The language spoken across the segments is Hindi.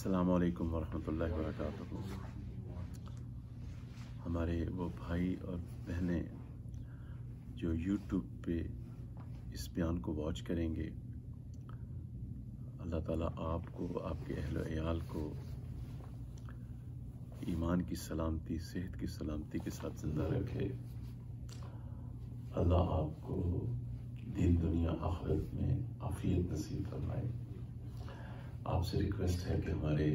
अस्सलामु अलैकुम वरहमतुल्लाहि वबरकातुहू। हमारे वो भाई और बहनें जो यूट्यूब पे इस बयान को वॉच करेंगे, अल्लाह ताला आपको, आपके अहल अयाल को ईमान की सलामती, सेहत की सलामती के साथ ज़िंदा रखे। अल्लाह आपको दीन दुनिया आखिरत में आफियत नसीब फरमाए। आपसे रिक्वेस्ट है कि हमारे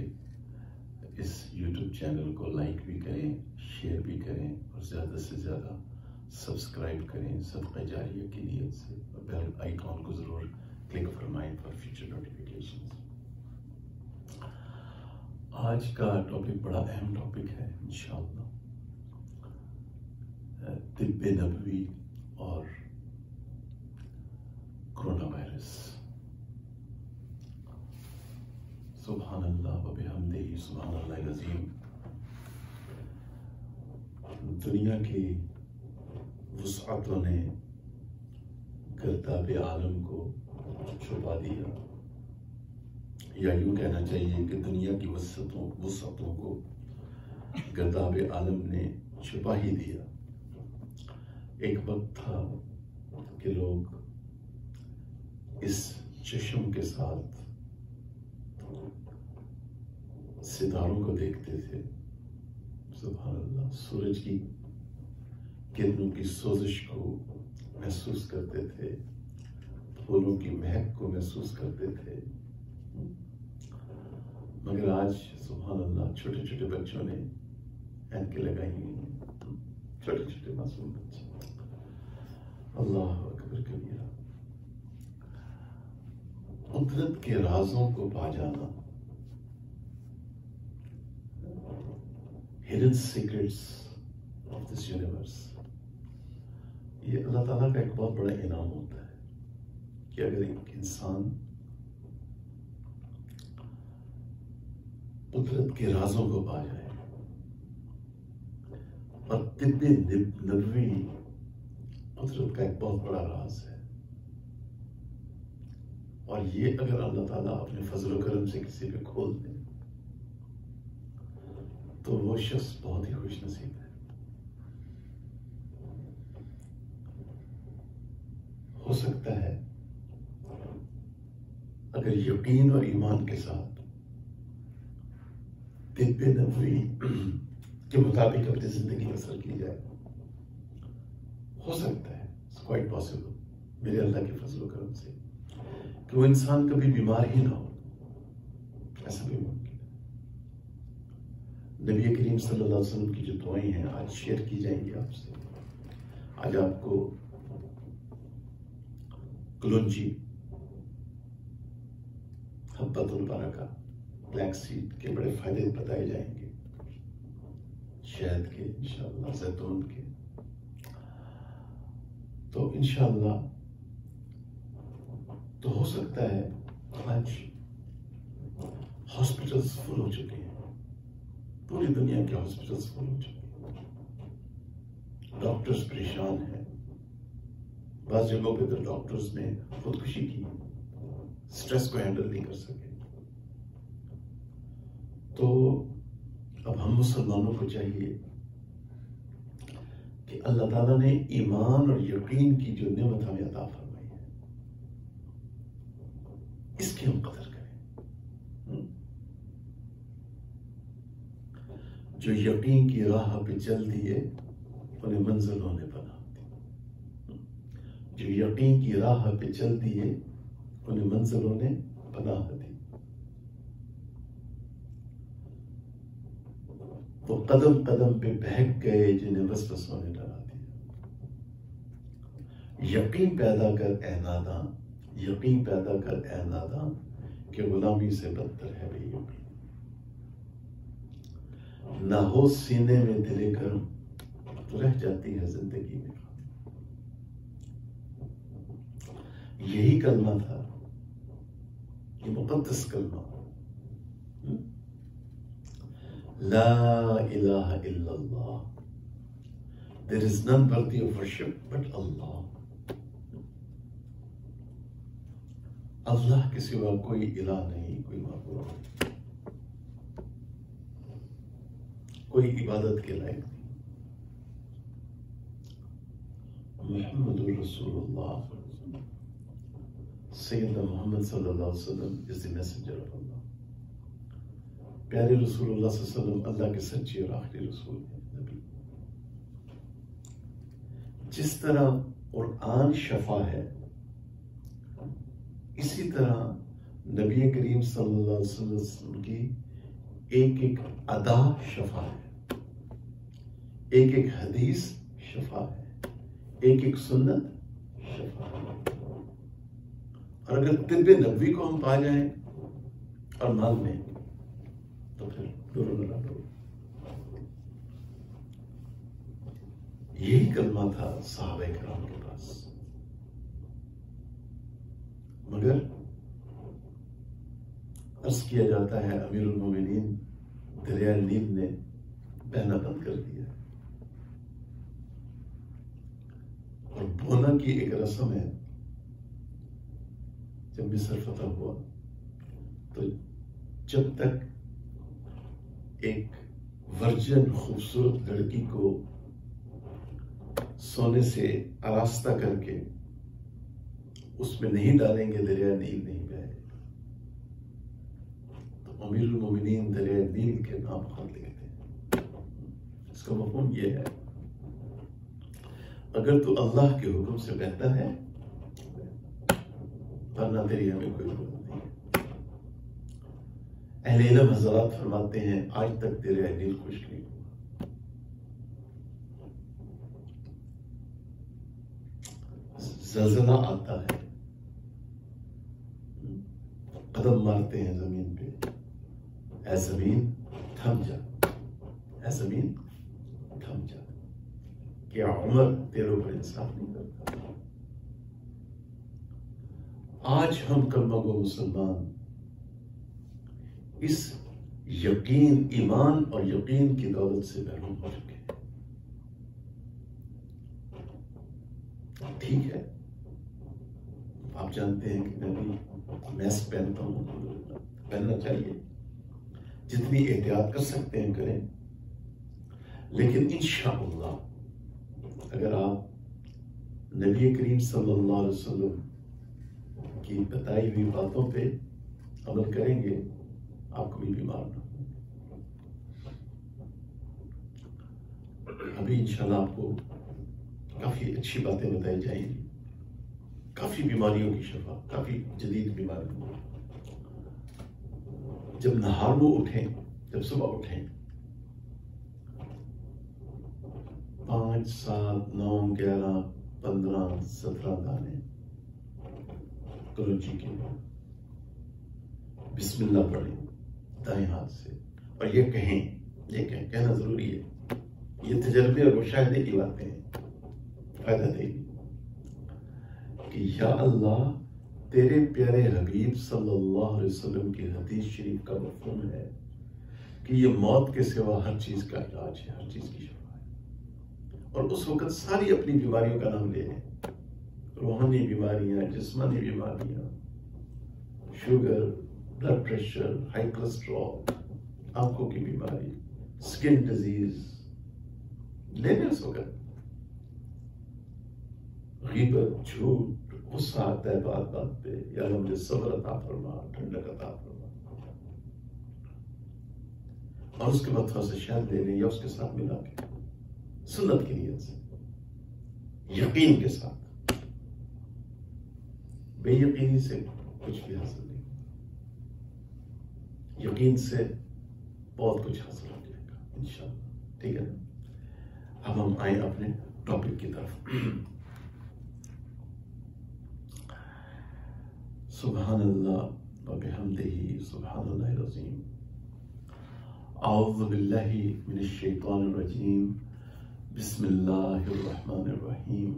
इस YouTube चैनल को लाइक भी करें, शेयर भी करें और ज़्यादा से ज़्यादा सब्सक्राइब करें सदक़ा जारिया की नीयत से, और बेल आइकॉन को ज़रूर क्लिक फरमाएं फॉर फ्यूचर नोटिफिकेशंस। आज का टॉपिक बड़ा अहम टॉपिक है इंशाअल्लाह, तिब्बे नबवी और कोरोना वायरस। सुभान अल्लाह व बिहम्दिही सुभान अल्लाहिल अज़ीम। दुनिया की वुसअतों ने गर्दाब आलम को छुपा दिया, या यूं कहना चाहिए कि दुनिया की वुसअतों को गर्दाब आलम ने छुपा ही दिया। एक वक्त था कि लोग इस चश्म के साथ सितारों को देखते थे, सुभान अल्लाह, सूरज की किरणों की सोजिश को महसूस करते थे, फूलों की महक को महसूस करते थे। मगर आज सुभान अल्लाह छोटे छोटे बच्चों ने ऐनकें लगाई हुई हैं, छोटे छोटे मासूम बच्चे। अल्लाह अकबर कबीरा। कुदरत के राजों को पा जाना, hidden secrets of this universe, ये अल्लाह ताला का एक बहुत बड़ा इनाम होता है कि अगर एक इंसान कुदरत के राजों को पा जाए। और तिब्बे नबवी कुदरत का एक बहुत बड़ा राज है, और ये अगर अल्लाह ताला अपने फजल करम से किसी पे खोल दे तो वो शख्स बहुत ही खुश नसीब है। हो सकता है अगर यकीन और ईमान के साथ तिब्बे नबवी के मुताबिक अपनी जिंदगी बसर की जाए, हो सकता है, इट्स क्वाइट पॉसिबल मेरे अल्लाह के फजल करम से, कि वो इंसान कभी बीमार ही ना हो। ऐसा भी मुमकिन है। नबी करीम सल्लल्लाहु अलैहि वसल्लम की जो दुआएं हैं आज शेयर की जाएंगी आपसे। आज आपको कलौंजी, हब्बतुल बरका, ब्लैक सीड के बड़े फायदे बताए जाएंगे, शहद के इंशाअल्लाह, जैतून के। तो इंशाअल्लाह तो हो सकता है, आज हॉस्पिटल्स फुल हो चुके हैं, पूरी दुनिया के हॉस्पिटल्स फुल हो चुके हैं, डॉक्टर्स परेशान हैं। बाज़ जगहों पे तो डॉक्टर्स ने खुदकुशी की, स्ट्रेस को हैंडल नहीं कर सके। तो अब हम मुसलमानों को चाहिए कि अल्लाह ताला ने ईमान और यकीन की जो नेमत हमें अता फरमाई है, इसकी हम कदर करें। जो यकीन की राह पे चल दिए उन्हें मंजिलों ने बना दी। जो यकीन की राह पे चल दिए उन्हें मंजिलों ने बना दी। वो कदम कदम पे बहक गए जिन्हें वसवसों ने डरा दिया। यकीन पैदा कर ए नादान, यकीन पैदा कर ए नादान, कि गुलामी से बदतर है बेयकीन। ना हो सीने में दिले गर्म तो रह जाती है जिंदगी में। यही कलमा था, ये मुक़द्दस कलमा, ला इलाहा इल्लल्लाह, there is none worthy of worship but Allah. Allah के सिवा कोई इलाह नहीं, कोई माबूद नहीं। कोई इबादत के लायक नहीं। मुहम्मदुर रसूलुल्लाह सैयदना मोहम्मद सल्लल्लाहु अलैहि वसल्लम इज द मैसेंजर ऑफ अल्लाह। प्यारे रसूलुल्लाह सल्लल्लाहु अलैहि वसल्लम अल्लाह के सच्चे और आखिरी रसूल हैं, नबी। जिस तरह कुरान शफा है, इसी तरह नबी करीम सल्लल्लाहु अलैहि वसल्लम की एक एक अदा शफा है, एक एक हदीस शफा है, एक एक सुन्नत शफा है। और अगर तिब्बे नबवी को हम पा जाएं और मान लें तो फिर डरो न डरो। यही कलमा था सहाबा किराम के पास, मगर अर्ज किया जाता है अमीरुल मोमिनीन दरिया नील ने बहना बंद कर दिया। और बोना की एक रस्म है, जब मिस्र फतह हुआ तो जब तक एक वर्जन खूबसूरत लड़की को सोने से आरास्ता करके उसमें नहीं डालेंगे, दरिया नील नहीं बहेगा। तो अमीरुल मोमिनीन दरिया नील के नाम खत लिखते हैं। इसका मफहूम यह है, अगर तू अल्लाह के हुक्म से बहता है वरना तेरी हमें कोई जरूरत नहीं है। अहले इल्म हज़रात फरमाते हैं आज तक दरिया नील खुश नहीं हुआ। ज़लज़ला आता है, कदम मारते हैं जमीन पे, ऐ जमीन थम जा, ऐ जमीन थम जा। क्या उमर तेरे ऊपर इंसाफ नहीं करता? आज हम कलमा गो मुसलमान इस यकीन, ईमान और यकीन की दौलत से महरूम हो चुके हैं। ठीक है, आप जानते हैं कि मैं भी मैस्क पहनता हूं, पहनना चाहिए, जितनी एहतियात कर सकते हैं करें। लेकिन इंशाअल्लाह अगर आप नबी करीम सल्लल्लाहु अलैहि वसल्लम की बताई हुई बातों पे अमल करेंगे, आप कभी बीमार ना हो। अभी इंशाल्लाह आपको काफी अच्छी बातें बताई जाएंगी, काफी बीमारियों की शफा, काफी जदीद बीमारियों। जब नहार वो उठें, जब सुबह उठें, 5, 7, 9, 11, 15, 17 दाने कलौंजी के बिस्मिल्लाह पढ़ें दाएं हाथ से, और ये कहें, कहना जरूरी है, ये तजर्बे और मुशाहिदे की बातें हैं, फायदा देगी कि या अल्लाह तेरे प्यारे हबीब सल्लल्लाहु अलैहि वसल्लम की हदीस शरीफ का मफ़हूम है कि ये मौत के सिवा हर चीज का इलाज है, हर चीज की शफा है। और उस वक्त सारी अपनी बीमारियों का नाम ले लें, रूहानी बीमारियां, जिस्मानी बीमारियां, sugar, blood pressure, high cholesterol, आंखों की बीमारी, स्किन डिजीज, ले लें उस वक्त। गीबत, झूठ, गुस्सा आता है बात बात पे, या अल्लाह मुझे सब्र अता फरमा, ठंडक अता फरमा, और उसके बाद थोड़ा सा शहद ले लें या उसके साथ मिला के, सुन्नत की नीयत से, यकीन के साथ। बेयकीनी से कुछ भी हासिल नहीं, यकीन से बहुत कुछ हासिल हो जाएगा इंशाअल्लाह। ठीक है ना, अब हम आए अपने टॉपिक की तरफ। सुब्हानल्लाह व बिहम्दिही सुब्हानल्लाहिल अज़ीम। औज़ु बिल्लाहि मिनश शैतानिर रजीम। बिस्मिल्लाहिर रहमानिर रहीम।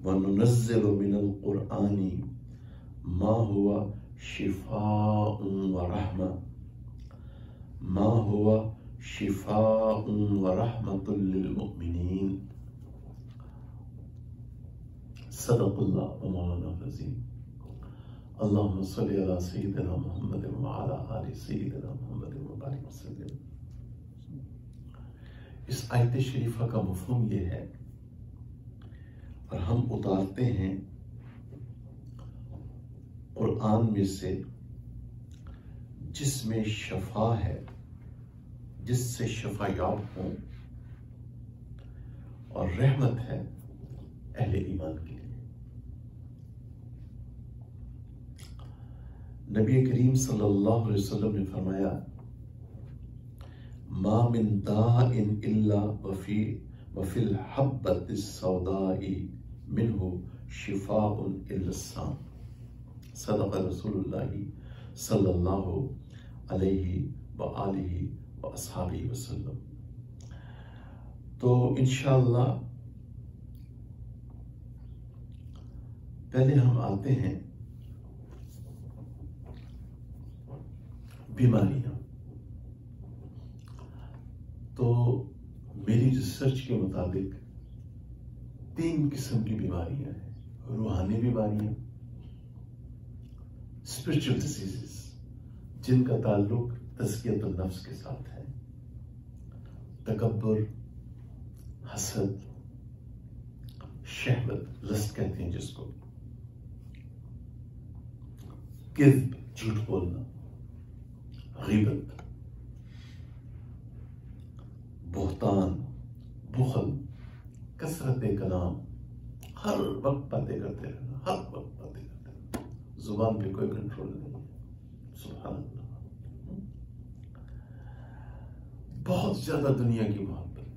व नुनज़्ज़िलु मिनल क़ुरआनि मा हुवा शिफ़ाउन व रहमा, मा हुवा शिफ़ाउन व रहमतुल लिल मुमिनीन। सदक़ल्लाह व मौलाना अज़ीम। अल्लाहुम्मा सल्लि अला सय्यिदिना मुहम्मद व अला आलि सय्यिदिना मुहम्मद व बारिक वसल्लम। इस आयत शरीफा का मफहूम ये है और हम उतारते हैं कुरान में से, जिसमें शफा है, जिससे शफायाब हों, और रहमत है अहले ईमान के लिए। नबी करीम सल्लल्लाहु अलैहि वसल्लम ने फरमाया, मा मिन दाइन इल्ला वफिल हब्बतिस सौदाई मिन्हु शिफाउन इल्लस्साम। सदक़ रसूलुल्लाहि सल्लल्लाहु अलैहि व आलिहि व अस्हाबिहि वसल्लम। तो इंशाअल्लाह पहले हम आते हैं बीमारियां। तो मेरी रिसर्च के मुताबिक 3 किस्म की बीमारियां हैं। रूहानी बीमारियां, स्पिरिचुअल डिसीजेस, जिनका ताल्लुक तज़कियतुन नफ्स के साथ है, तकब्बुर, हसद, शहवत, लस्ट कहते हैं जिसको, किज़्ब, झूठ बोलना, ग़ीबत, बुहतान, बुखल, कसरत कलाम, हर वक्त बातें करते रहना, हर वक्त बातें करते रहना, जुबान पे कोई कंट्रोल नहीं है। सुभान अल्लाह। बहुत ज्यादा दुनिया की मोहब्बत,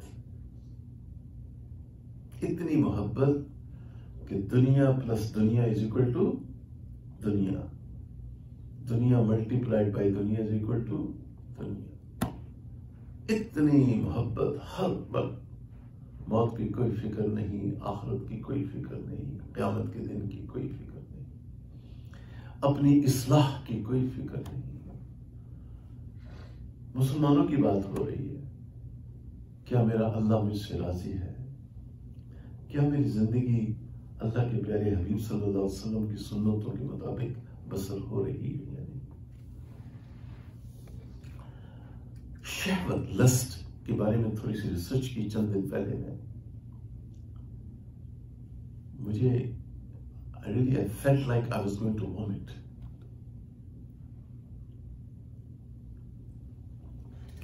इतनी मोहब्बत कि दुनिया प्लस दुनिया इज इक्वल टू दुनिया, दुनिया मल्टीप्लाइड बाय दुनिया इज इक्वल टू दुनिया। इतनी मोहब्बत, हर वक्त मौत की कोई फिक्र नहीं, आखिरत की कोई फिक्र नहीं, क़यामत के दिन की कोई फिक्र नहीं, अपनी इस्लाह की कोई फिक्र नहीं। मुसलमानों की बात हो रही है, क्या मेरा अल्लाह मुझसे राजी है? क्या मेरी जिंदगी अल्लाह के प्यारे हबीब सल्लल्लाहु अलैहि वसल्लम की सुन्नतों के मुताबिक बसर हो रही है या नहीं? शहवत, लस्ट के बारे में थोड़ी सी रिसर्च की चंद दिन पहले में। मुझे I felt like I was going to vomit.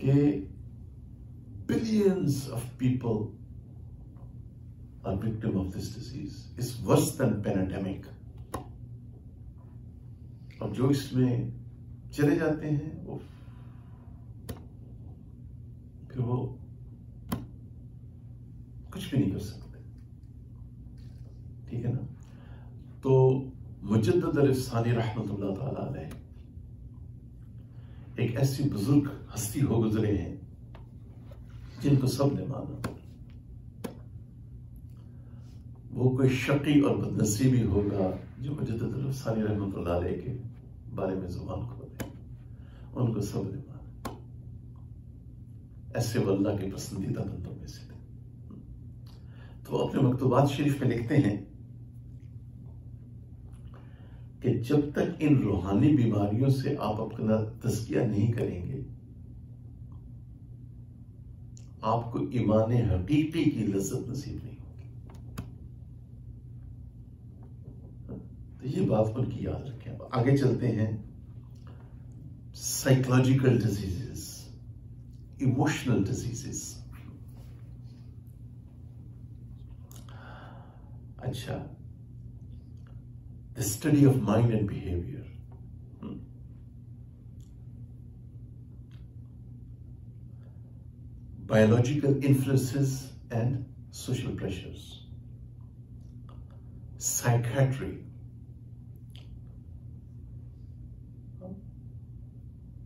कि billions of people are victim of this disease. It's worse than pandemic. और जो इसमें चले जाते हैं वो फिर वो कुछ भी नहीं कर सकते, ठीक है ना? तो मुजद्दिद अल-इफ़सानी रहमतुल्लाह ताला अलैह एक ऐसी बुजुर्ग हस्ती हो गुजरे हैं जिनको सब ने माना। वो कोई शकी और बदनसीबी होगा जो मुजद्दिद अल-इफ़सानी रहमतुल्लाह अलैह के बारे में जुबान खोले। उनको सब ने माना, ऐसे वो अल्लाह के पसंदीदा बंदों में से थे। तो अपने मकतूबात शरीफ में लिखते हैं कि जब तक इन रूहानी बीमारियों से आप अपना तज़किया नहीं करेंगे, आपको ईमान हकीकी की लज्जत नसीब नहीं होगी। तो ये बात उनकी याद रखें। आगे चलते हैं। Psychological diseases, emotional diseases. अच्छा, the study of mind and behavior. Biological influences and social pressures. Psychiatry.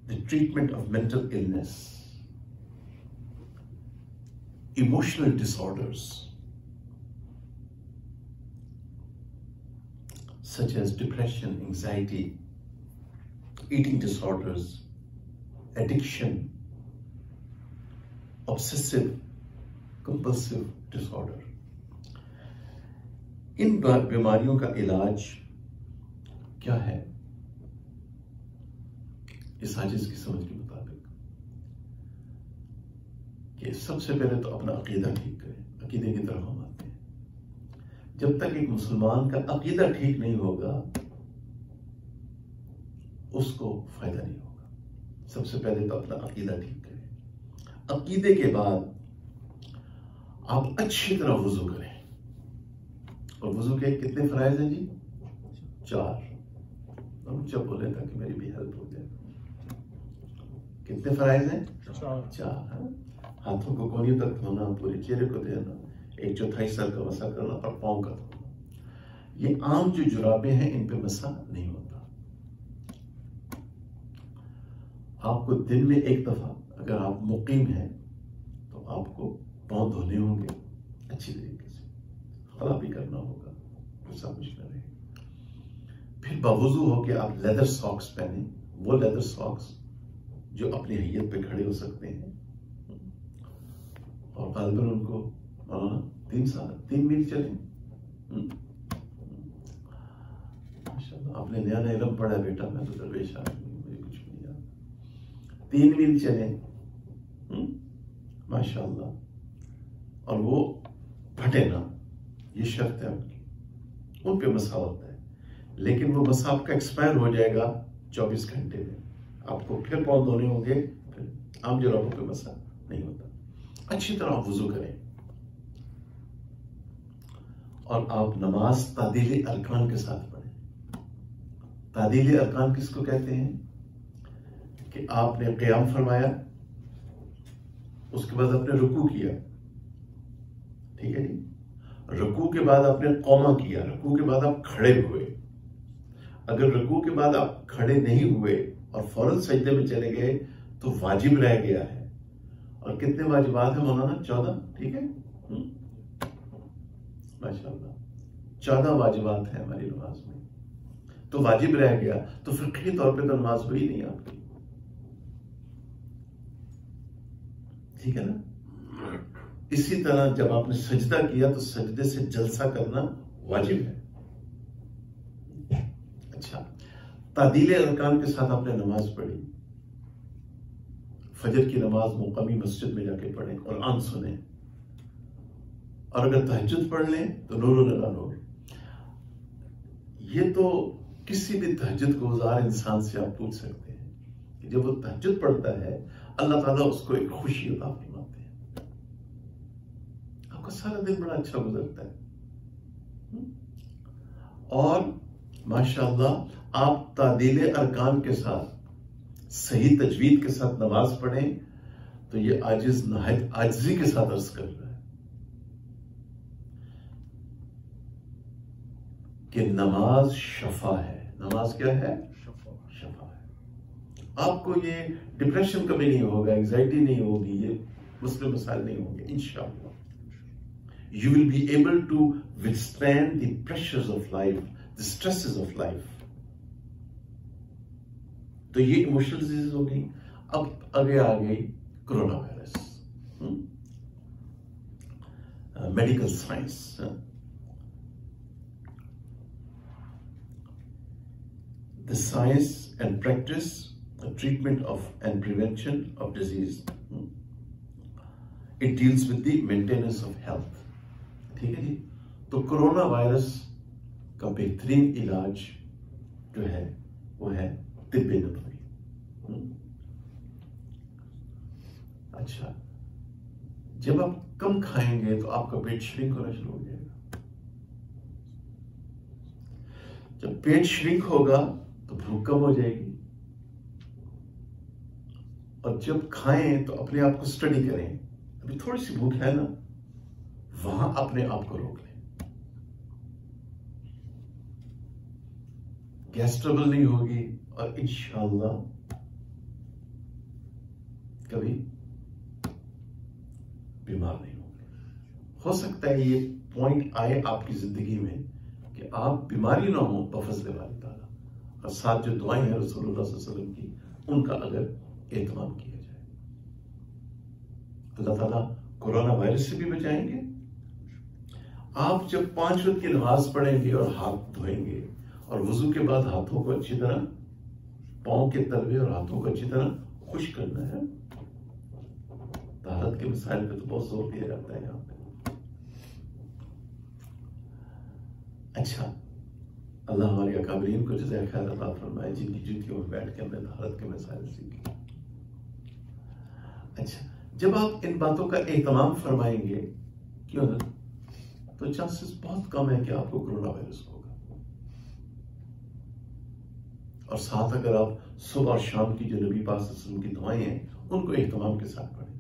The treatment of mental illness. Emotional disorders, such as depression, anxiety, eating disorders, addiction, obsessive compulsive disorder. इन बीमारियों का इलाज क्या है? इस हाजिज की समझ के मुताबिक कि सबसे पहले तो अपना अकीदा ठीक करें। अकीदे की तरफ हम आते हैं। जब तक एक मुसलमान का अकीदा ठीक नहीं होगा उसको फायदा नहीं होगा। सबसे पहले तो अपना अकीदा ठीक करें। अकीदे के बाद आप अच्छी तरह वुजू करें। और वुजू के कितने फराइज हैं जी? 4। जब बोले ताकि मेरी भी हेल्प हो जाए। कितने फराइज हैं? 4। हाथों को कोहनी तक धोना, पूरे चेहरे को धोना, 1/4 सर का मसा करना और पाँव का धोना। ये आम जो जुराबे हैं इन पे मसा नहीं होता। आपको दिन में एक दफा अगर आप मुकीम हैं तो आपको पाँव धोने होंगे अच्छी तरीके से, खला भी करना होगा, गुस्सा कुछ न रहे। फिर बावजू हो के आप लेदर सॉक्स पहने, वो लेदर सॉक्स जो अपनी हैयत पे खड़े हो सकते हैं। और गालिबन उनको 3 मील चले। माशाल्लाह आपने नया नया इल्म पढ़ा है बेटा, मैं तो दरवेश आदमी, मुझे कुछ नहीं आता। 3 मील चले माशाल्लाह। और वो फटे ना, ये शर्त है उनकी। उन पे मसा होता है, लेकिन वो मसा आपका एक्सपायर हो जाएगा 24 घंटे में। आपको फिर पाँव धोने होंगे, फिर आम जुराबों पे मसा नहीं होता। अच्छी तरह वुजू करें और आप नमाज तादील अरकान के साथ पढ़ें। तादील अरकान किसको कहते हैं? कि आपने क़याम फरमाया, उसके बाद आपने रुकू किया, ठीक है जी। रुकू के बाद आपने कौमा किया, रुकू के बाद आप खड़े हुए। अगर रुकू के बाद आप खड़े नहीं हुए और फौरन सजदे में चले गए तो वाजिब रह गया है। और कितने वाजिबात है मौलाना? 14, ठीक है। माशाल्लाह 14 वाजिबात है हमारी नमाज में। तो वाजिब रह गया तो फिक्री तौर पे तो नमाज हुई नहीं आपकी, ठीक है ना। इसी तरह जब आपने सजदा किया तो सजदे से जलसा करना वाजिब है। अच्छा, तादील अरकान के साथ आपने नमाज पढ़ी, फजर की नमाज मुक़ामी मस्जिद में जाके पढ़ें, कुरान सुने। और अगर तहज्जुद पढ़ लें तो नूर अला नूर। ये तो किसी भी तहज्जुद गुज़ार इंसान से आप पूछ सकते हैं कि जब वो तहज्जुद पढ़ता है अल्लाह ताला उसको एक खुशी अता फरमाते हैं। आपका सारा दिन बड़ा अच्छा गुजरता है। और माशाअल्लाह आप तादील अरकान के साथ सही तजवीद के साथ नमाज पढ़ें तो ये आजिज नहायत आजिज़ी के साथ अर्ज कर रहा है कि नमाज शफा है। नमाज क्या है? शफा है। आपको ये डिप्रेशन कभी नहीं होगा, एंजाइटी नहीं होगी, ये मुस्लिम मसाइल नहीं होंगे इंशाअल्लाह। You will be able to withstand the pressures of life, the stresses of life. तो ये इमोशनल डिजीज हो गई। अब आगे आ गई corona virus, medical science. The science and practice, the treatment of and prevention of disease. It deals with the maintenance of health. ठीक है जी। तो कोरोना वायरस का बेहतरीन इलाज जो है वो है तिब्बे नबवी। अच्छा, जब आप कम खाएंगे तो आपका पेट श्रिंक होना शुरू हो जाएगा। जब पेट श्रिंक होगा तो भूख कम हो जाएगी। और जब खाएं तो अपने आप को स्टडी करें, अभी थोड़ी सी भूख है ना, वहां अपने आप को रोक लें। गैस ट्रबल नहीं होगी और इंशाअल्लाह कभी बीमार नहीं होंगे। हो सकता है ये पॉइंट आए आपकी जिंदगी में कि आप बीमारी ना हो बफज़ल वाली ताला, और साथ जो दुआएं हैं रसूलुल्लाह सल्लल्लाहु अलैहि वसल्लम की उनका अगर एहतमाम किया जाए, अल्लाह ताला कोरोना वायरस से भी बचाएंगे। आप जब 5 वक्त की नमाज पढ़ेंगे और हाथ धोएंगे और वुजू के बाद हाथों को अच्छी तरह, पाँव के तलवे और हाथों को अच्छी तरह खुश करना है, तहारत के मसाइल पे तो बहुत जोर दिया जाता है यहाँ पे। अच्छा, अल्लाह हमारे अकाबरीन को जज़ाए खैर अता फरमाए, जिनकी जूतियों में बैठ के हमने तहारत के मसाइल सीखे। अच्छा, जब आप इन बातों का एहतमाम फरमाएंगे, क्यों ना, तो चांसेस बहुत कम है कि आपको कोरोना वायरस होगा। और साथ अगर आप सुबह और शाम की जो नबी पाक सल्लल्लाहु अलैहि वसल्लम की दुआएं हैं उनको एहतमाम के साथ पढ़ें।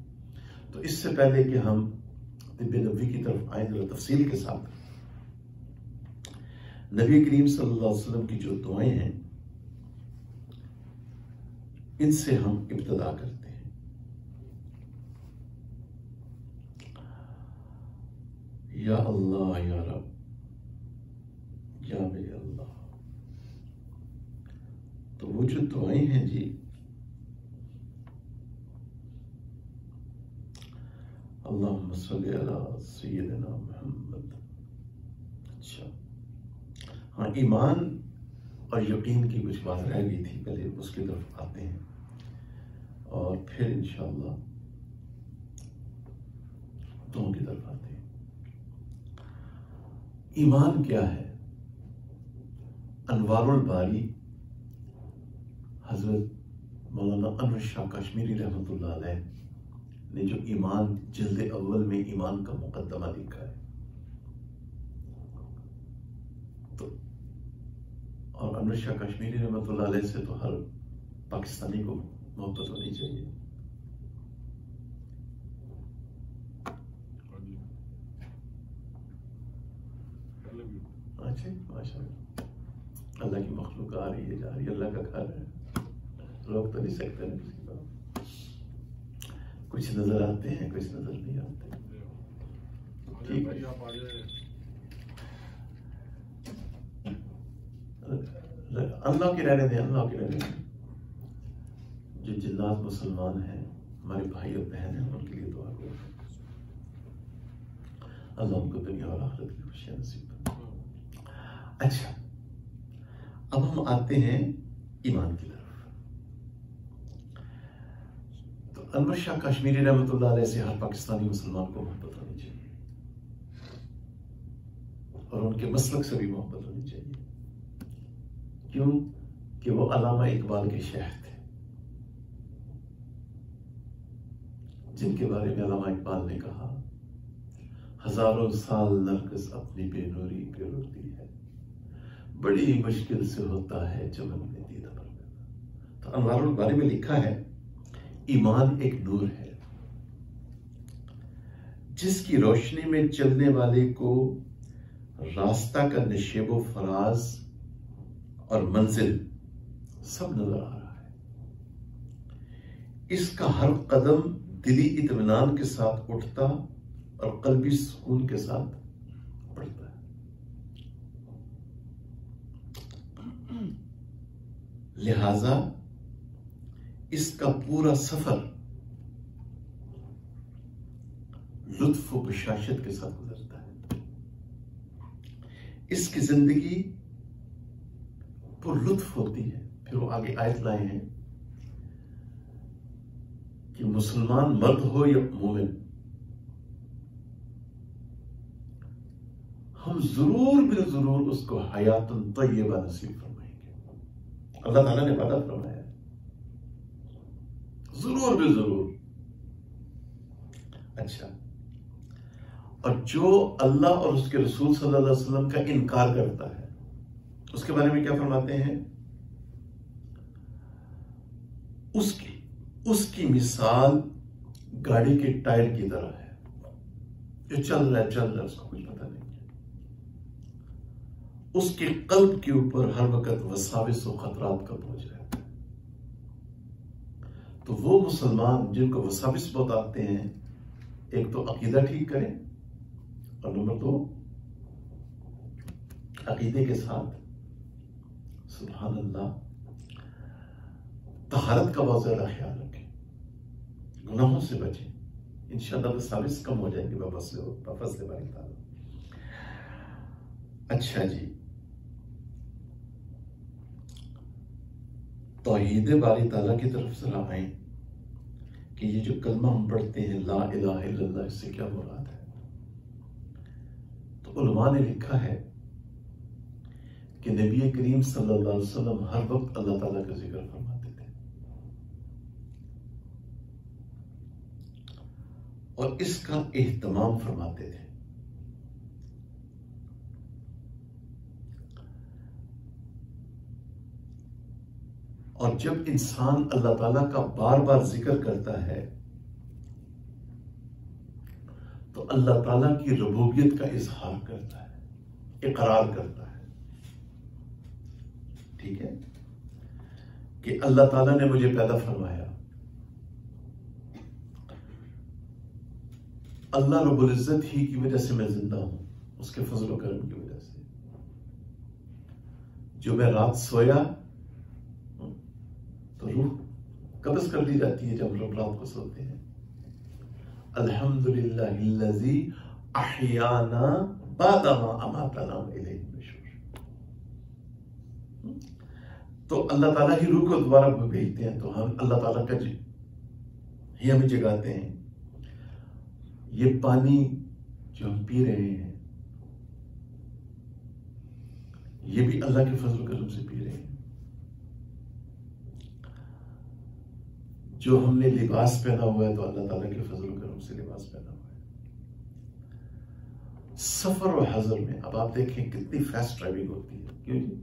तो इससे पहले कि हम तिब्बे नबवी की तरफ आए, जरा तफसील के साथ नबी करीम सल्लल्लाहु अलैहि वसल्लम की जो दुआएं हैं इनसे हम इब्तिदा करते हैं। या अल्लाह या रब, या मेरे अल्लाह। तो वो जो दुआएं हैं जी, अल्लाहुम्मा सल्ली अला सय्यिदिना मुहम्मद। अच्छा, हाँ, ईमान और यकीन की कुछ बात रह गई थी, पहले उसकी तरफ आते हैं और फिर इंशाअल्लाह दुआओं की तरफ आते हैं। ईमान क्या है? अनवारुल बारी हजरत मौलाना अनवर शाह कश्मीरी रहमतुल्लाह अलैह ने जो ईमान जिल्द अव्वल में ईमान का मुकद्दमा लिखा है, तो और अनवर शाह कश्मीरी रहमतुल्लाह अलैह से तो हर पाकिस्तानी को मोहब्बत होनी चाहिए। अच्छा, माशाअल्लाह, अल्लाह की मखलूक आ रही है, जा रही है, अल्लाह का घर है, रोक तो नहीं सकते ना किसी को। कुछ नजर आते हैं, कुछ नजर नहीं आते। ठीक है, अल्लाह के रहने दें, अल्लाह के रहने दें। जो जिन्नात मुसलमान हैं, हमारे भाई और बहन हैं, उनके लिए दुआ करो, अल्लाह उनको दुनिया और आखिरत की खुशियां नसीब करे। अच्छा, अब हम आते हैं ईमान की तरफ। तो अनवर शाह कश्मीरी रहमतुल्लाह अलैह से हर पाकिस्तानी मुसलमान को मोहब्बत होनी चाहिए और उनके मसलक से भी मोहब्बत होनी चाहिए। क्यों? कि वो अल्लामा इकबाल के शेख थे, जिनके बारे में अल्लामा इकबाल ने कहा, हजारों साल नरगिस अपनी बेनूरी पे रोती है, बड़ी मुश्किल से होता है चमन में दीदा पर। तो अनवारुल बारी में लिखा है, ईमान एक नूर है जिसकी रोशनी में चलने वाले को रास्ता का निशेबो फराज और मंजिल सब नजर आ रहा है। इसका हर कदम दिली इत्मीनान के साथ उठता और कल्बी सुकून के साथ बढ़ता है। लिहाजा इसका पूरा सफर लुत्फ और बशाशत के साथ गुजरता है। इसकी जिंदगी पुरलुत्फ होती है। फिर वो आगे आयत लाए हैं कि मुसलमान मर्द हो या मोमिन, हम जरूर बिल जरूर उसको हयातुन तय्यबा नसीब फरमाएंगे। अल्लाह ताला ने वादा फरमाया, जरूर बिल जरूर। अच्छा, और जो अल्लाह और उसके रसूल सल्लल्लाहु अलैहि वसल्लम का इनकार करता है, उसके बारे में क्या फरमाते हैं? उसकी मिसाल गाड़ी के टायर की तरह है, जो चल रहा है, उसको कुछ पता नहीं है। उसके कल्ब के ऊपर हर वक्त वसाविस और खतरात का बोझ रहता है। तो वो मुसलमान जिनको वसाविस बहुत आते हैं, एक तो अकीदा ठीक करें और नंबर 2 अकीदे के साथ सुभान अल्लाह तहारत का बहुत ज्यादा ख्याल रखें, गुनाहों से बचें। इंशाअल्लाह वसाविस कम हो जाएंगे वापस से बारी ताला। अच्छा जी, तौहीद बारी ताला की तरफ जरा आए कि ये जो कलमा हम पढ़ते हैं ला इलाहा इल्लल्लाह, इससे क्या मुराद है। तो उलमा ने लिखा है कि नबी करीम सल्लल्लाहु अलैहि वसल्लम हर वक्त अल्लाह ताला का जिक्र फरमाते थे और इसका एहतमाम फरमाते थे। और जब इंसान अल्लाह ताला का बार बार जिक्र करता है तो अल्लाह ताला की रबूबियत का इजहार करता है, इकरार करता है। ठीक है कि अल्लाह ताला ने मुझे पैदा फरमाया, अल्लाह रब्बुल इज्जत ही की वजह से मैं जिंदा हूं, उसके फजल करम की वजह से। जो मैं रात सोया तो रूह कब्ज कर ली जाती है जब हम रात को सोते हैं। अल्हम्दुलिल्लाहिल्लज़ी अहयाना बादा मा अमातना इलैहि नुशूर। तो अल्लाह ताला ही रूह को दोबारा भेजते हैं, तो हम अल्लाह ताला का ही हमें जगाते हैं। ये पानी जो हम पी रहे हैं ये भी अल्लाह के फजल करम से पी रहे हैं। जो हमने लिबास पहना हुआ है तो अल्लाह ताला के फजल करम से लिबास पहना हुआ है। सफर और हजर में अब आप देखें कितनी फास्ट ड्राइविंग होती है, क्यों जी?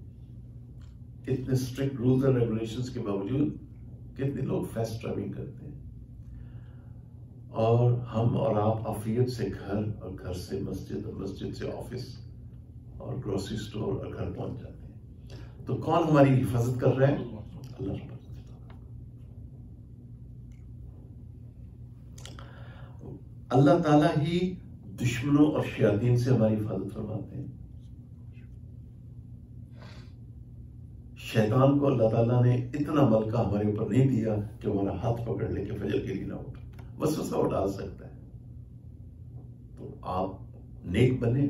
इतने स्ट्रिक्ट रूल्स एंड रेगुलेशंस के बावजूद कितने लोग फास्ट ड्राइविंग करते हैं। और हम और आप आफियत से घर और घर से मस्जिद और मस्जिद से ऑफिस और ग्रोसरी स्टोर और घर पहुंच जाते हैं। तो कौन हमारी हिफाजत कर रहा है? अल्लाह। अल्लाह ताला ही दुश्मनों और शयातीन से हमारी हिफाजत फरमाते हैं। शैतान को अल्लाह ताला ने इतना मलका हमारे ऊपर नहीं दिया कि हमारा हाथ पकड़ लेके फजर के लिए ना उठे, वसवसा वो डाल सकता है। तो आप नेक बने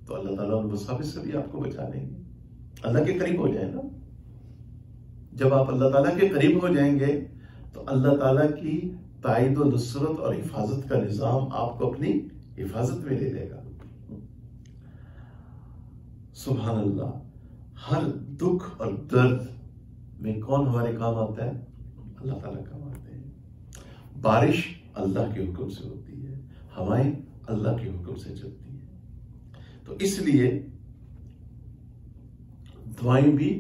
तो अल्लाह ताला उन वसाविस से भी आपको बचा लेंगे। अल्लाह के करीब हो जाए ना, जब आप अल्लाह ताला के करीब हो जाएंगे तो अल्लाह ताला की ताईद और नुसरत और हिफाजत का निजाम आपको अपनी हिफाजत में ले लेगा। सुभान अल्लाह। हर दुख और दर्द में कौन हमारे काम आता है? अल्लाह ताला काम आते हैं। बारिश अल्लाह के हुक्म से होती है, हवाएं अल्लाह के हुक्म से चलती हैं। तो इसलिए दुआएं भी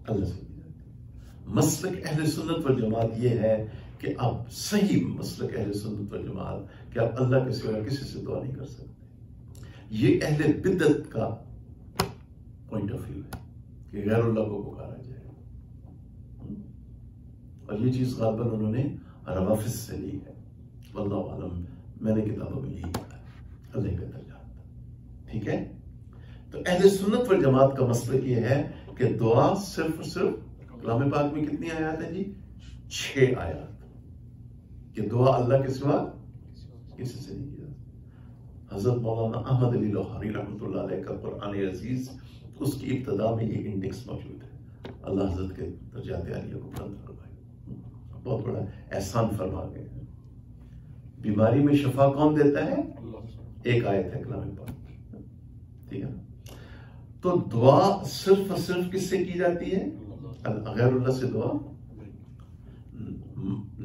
अल्लाह से दी जाती है। मसलक अहले सुन्नत वल जमात ये है कि आप सही मसलक अहले सुन्नत वल जमात कि आप अल्लाह के सिवा किसी से दुआ नहीं कर सकते। ये अहले बिदअत का पॉइंट ऑफ व्यू है कि गैरुल्लाह को पुकारा जाए, और ये चीज गालिबन उन्होंने रवाफिज से ली है। वल्लाहु आलम, मैंने किताबों में यही पढ़ा, अल्लाह का तर्जुमा। ठीक है, तो अहले सुन्नत वल जमात का मसलक ये है कि दुआ सिर्फ और सिर्फ कलाम पाक में कितनी आयत है जी? 6 आयत कि दुआ अल्लाह के सिवा किसी से नहीं किया। हजरत मौलाना अहमद अली लाहौरी रहमतुल्लाह अलैह का कुरान अजीज, उसकी इब्तिदा में ये इंडेक्स मौजूद है। अल्लाह हजरत के दर्जात आलिया को बुलंद फरमाए, बहुत बड़ा एहसान फरमा गए हैं। बीमारी में शफा कौन देता है? एक आयत है कलाम पाक, ठीक है। तो दुआ सिर्फ और सिर्फ किससे की जाती है? गैरुल्लाह से दुआ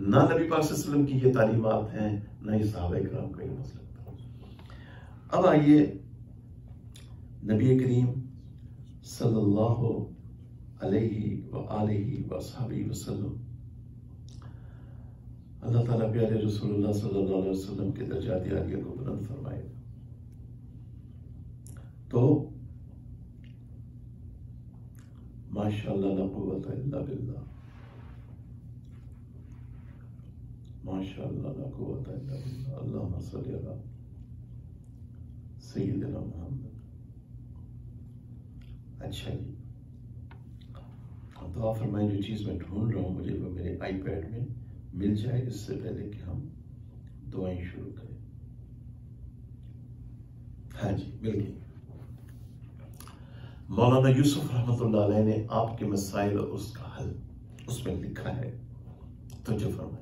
ना नबी पाक सल्लल्लाहु अलैहि वसल्लम की ये तालीमात हैं, ना ही सहाबा इकराम का ये मसला था। अब आइए नबी करीम सल्लल्लाहु अलैहि व आलिहि व अस्हाबिहि वसल्लम, अल्लाह ताला प्यारे रसूलुल्लाह सल्लल्लाहु अलैहि वसल्लम के दर्जात आलिया को बुलंद फरमाए। तो माशाअल्लाह ला कुव्वता इल्ला बिल्लाह, माशाअल्लाह ला कुव्वता इल्ला बिल्लाह। अल्लाहुम्मा सल्ली अला सय्यिदिना मुहम्मद। अच्छा जी, दुआ फरमाएं। जो चीज़ मैं ढूंढ रहा हूँ मुझे वो मेरे आईपैड में मिल जाए, इससे पहले कि हम दुआएं शुरू करें। हाँ जी, मिल गई। मौलाना यूसुफ रहमतुल्लाह अलैह ने आपके मसाइल और उसका हल उसमें लिखा है तो फरमाए।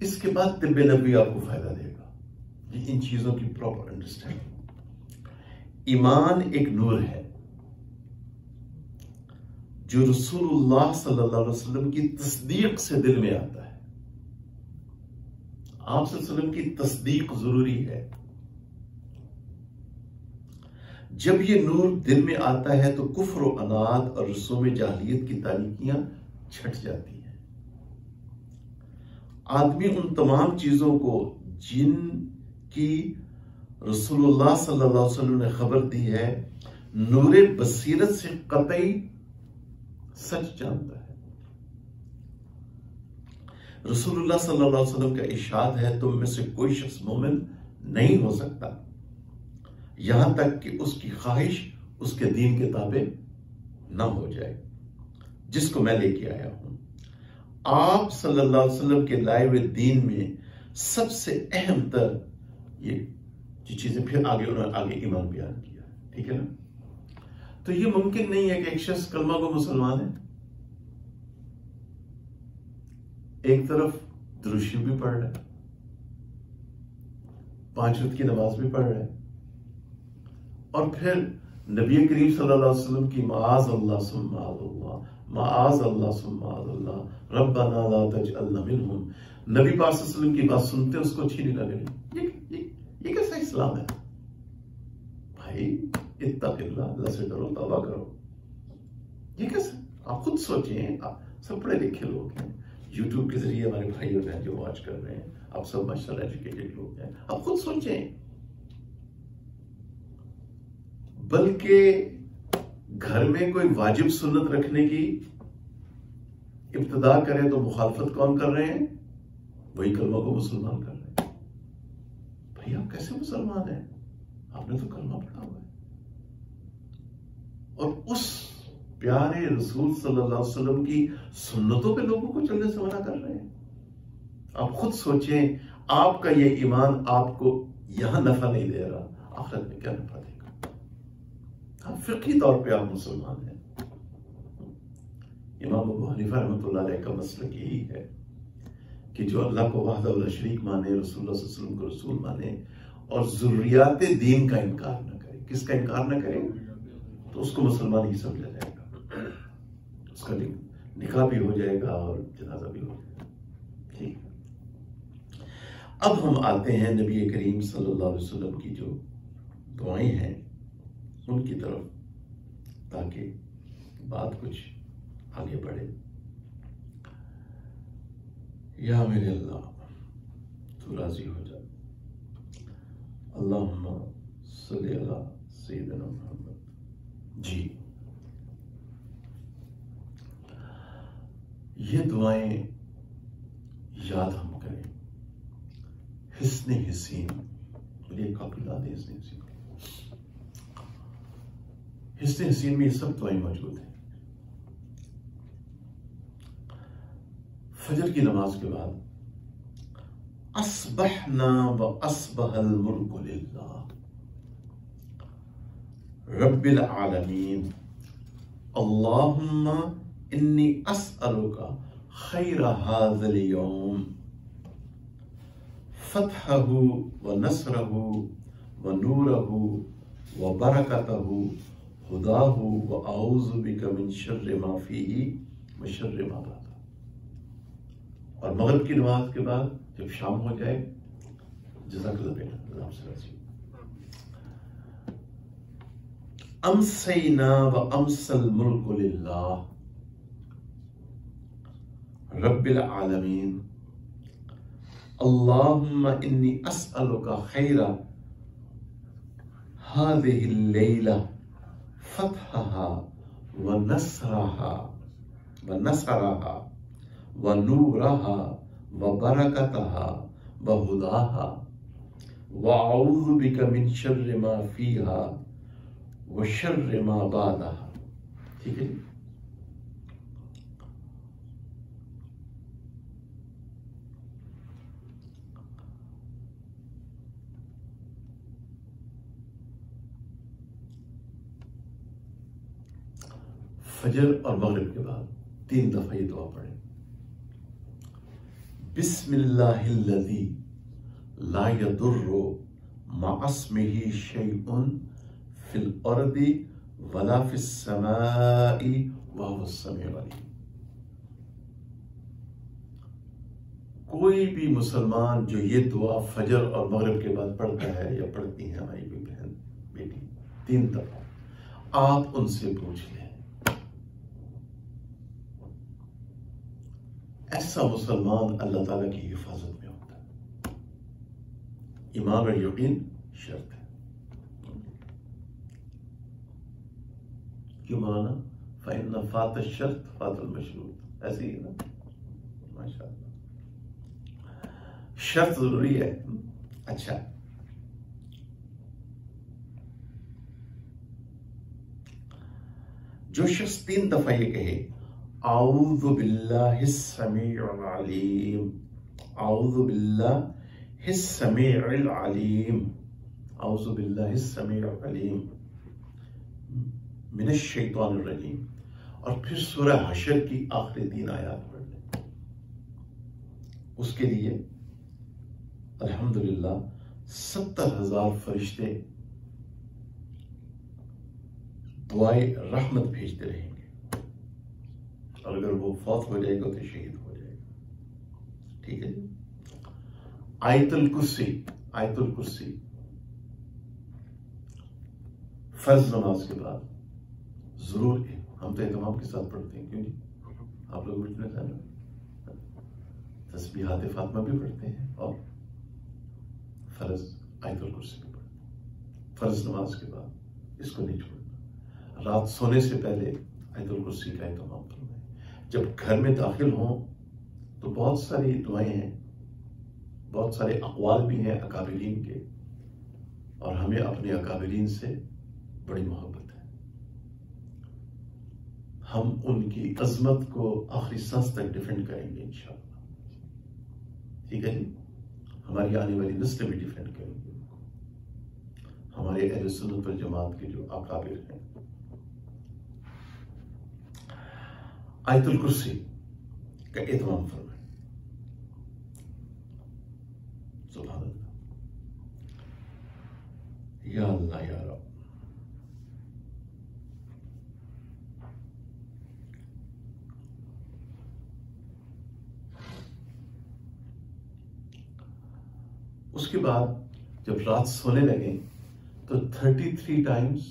इसके बाद तिब्बे नबवी आपको फायदा देगा, ये इन चीजों की प्रॉपर अंडरस्टैंडिंग। ईमान एक नूर है जो रसूलुल्लाह सल्लल्लाहु अलैहि वसल्लम की तस्दीक से दिल में आता है। आप सल्लल्लाहु अलैहि वसल्लम की तस्दीक जरूरी है। जब ये नूर दिल में आता है तो कुफ्र और अनाद और रसूम जाहिलियत की तारीकियां छट जाती हैं। आदमी उन तमाम चीजों को जिनकी रसूलुल्लाह सल्लल्लाहु अलैहि वसल्लम ने खबर दी है, नूरे बसीरत से कतई सच जानता है। रसूलुल्लाह सल्लल्लाहु अलैहि वसल्लम का इरशाद है, तुम में से कोई शख्स मोमिन नहीं हो सकता यहां तक कि उसकी ख्वाहिश उसके दीन के ताबे ना हो जाए जिसको मैं लेके आया हूं। आप सल्लल्लाहु अलैहि वसल्लम के लाए हुए दीन में सबसे अहम तर ये चीजें, फिर आगे उन्होंने आगे ईमान बयान किया, ठीक है ना। तो ये मुमकिन नहीं है कि एक शख्स कलमा को मुसलमान है, एक तरफ दुरूद भी पढ़ रहा है, 5 वक्त की नमाज भी पढ़ रहा है, और फिर नबी करीम सल्लल्लाहु अलैहि वसल्लम की माज अल्लाह सुम्मा अल्लाह, माज अल्लाह सुम्मा अल्लाह, रब्बना ला तजअलना मिनहुम, नबी पाक सल्लल्लाहु अलैहि वसल्लम की बात सुनते उसको अच्छी नहीं लग रही। ये कैसा इस्लाम है भाई? इत्तक़िल्लाह, अल्लाह से डरो, तौबा करो। ये कैसे? आप खुद सोचें, आप सब पढ़े लिखे लोग हैं, यूट्यूब के जरिए हमारे भाई और बहन जो वॉच कर रहे हैं, आप सब माशाल्लाह एजुकेटेड लोग हैं, आप खुद सोचें। बल्कि घर में कोई वाजिब सुन्नत रखने की इब्तिदा करें तो मुखालफत कौन कर रहे हैं? वही कलमा को मुसलमान कर रहे हैं। भाई आप कैसे मुसलमान हैं? आपने तो कलमा पढ़ा हुआ है और उस प्यारे रसूल सल्लल्लाहु अलैहि वसल्लम की सुन्नतों पे लोगों को चलने से मना कर रहे हैं। आप खुद सोचें, आपका ये ईमान आपको यहां नफा नहीं दे रहा, आखिरत में क्या नफा देगा? हाँ, फिक्री तौर पे आप मुसलमान हैं। इमाम अबू हनीफा रहमतुल्लाह अलैह का मसलक यही है कि जो अल्लाह को वहदहु ला शरीक माने, रसूलुल्लाह सल्लल्लाहु अलैहि वसल्लम को रसूल माने और ज़ुर्रियात दीन का इनकार न करे। किसका इनकार न करे? तो उसको मुसलमान ही समझा जाएगा, उसका निकाह भी हो जाएगा और जनाजा भी हो जाएगा। ठीक। अब हम आते हैं नबी करीम सल्लल्लाहु अलैहि वसल्लम की जो दुआएं हैं उनकी तरफ, ताकि बात कुछ आगे बढ़े। या मेरे अल्लाह, तू राजी हो जा। अल्लाहुम्मा सल्ली अला सय्यिदना मुहम्मद। जी, ये दुआएं याद हम करें। हिस्न हसीन, मुझे काफी याद है हिस्न हसीन। हिस्न हसीन में ये सब दुआएं मौजूद हैं। फजर की नमाज के बाद अस्बहना व अस्बहल मुल्कु लिल्लाह रब्बिल आलमीन अल्लाहुम्मा इन्नी अस्अलुका खैरा हाज़िल यौम फतहहु व नसरहु व नूरहु व बरकतहु हुदाहु व अऊज़ु बिका मिन शर्रि मा फ़ीही व शर्रि मा बाद। और मगरिब की नमाज के बाद जब शाम हो जाए, जज़ाकल्लाह बेटा, आपसे राज़ी। अमसैना व अमसल मुल्कु लिल्लाह रब्बिल आलमीन अल्लाहुम्मा इन्नी अस्अलुका खैरा हाज़िहिल लैला फतहहा व नसरहा व नूरहा व बरकतहा व हुदाहा व अऊज़ु बिका मिन शर्रि मा फ़ीहा व शर्रि मा बादहा। ठीक है। फजर और मगरिब के बाद 3 दफा ये दुआ पढ़े। बिस्मिल्लाहिल्लज़ी ला यदुर्रु मअस्मिही शैउन फिल अर्दी वला फिस समाई व हुवस समीउल अलीम। कोई भी मुसलमान जो ये दुआ फजर और मगरिब के बाद पढ़ता है या पढ़ती है हमारी कोई बहन बेटी 3 दफा, आप उनसे पूछ लें। ऐसा मुसलमान अल्लाह ताला की हिफाजत में होता है। ईमान और यकीन शर्त है। क्यों मौलाना? फ़इन्ना फ़ात शर्त फ़ातल मशरूत, ऐसे ही है ना? माशाअल्लाह, शर्त जरूरी है। अच्छा, जो शख्स 3 दफा ये कहे आऊज़ु बिल्लाहिस समीउल अलीम, आऊज़ु बिल्लाहिस समीउल अलीम, आऊज़ु बिल्लाहिस समीउल अलीम मिनश शैतानिर रजीम, और फिर सूरह हशर की आखिरी 3 आयत पढ़ लें, उसके लिए अल्हम्दुलिल्लाह 70,000 फरिश्ते दुआए रहमत भेजते रहेंगे, और अगर वो फौत हो जाएगा तो शहीद हो जाएगा। ठीक है जी। आयतुल कुर्सी, आयतुल कुर्सी फर्ज नमाज के बाद जरूर, हम तो एहतमाम के साथ पढ़ते हैं, क्यों जी? आप लोग मिटने था ना, तस्बीहात फातिमा भी पढ़ते हैं और फर्ज आयतुल कुर्सी भी पढ़ते हैं। फर्ज नमाज के बाद इसको नहीं छोड़ना। रात सोने से पहले आयतुल कुर्सी का एहतमाम करना है। जब घर में दाखिल हों तो बहुत सारी दुआएं हैं, बहुत सारे अक़वाल भी हैं अकाबिरीन के, और हमें अपने अकाबिरीन से बड़ी मोहब्बत है। हम उनकी अजमत को आखिरी सांस तक डिफेंड करेंगे इंशाअल्लाह। ठीक है जी। हमारी आने वाली नस्लें भी डिफेंड करेंगे उनको, हमारे अहले सुन्नत वल जमात के जो अकाबिर हैं। आयतुल कुर्सी का एहतमाम फरमाएं। सुभान अल्लाह, या अल्लाह या रब। उसके बाद जब रात सोने लगे तो 33 टाइम्स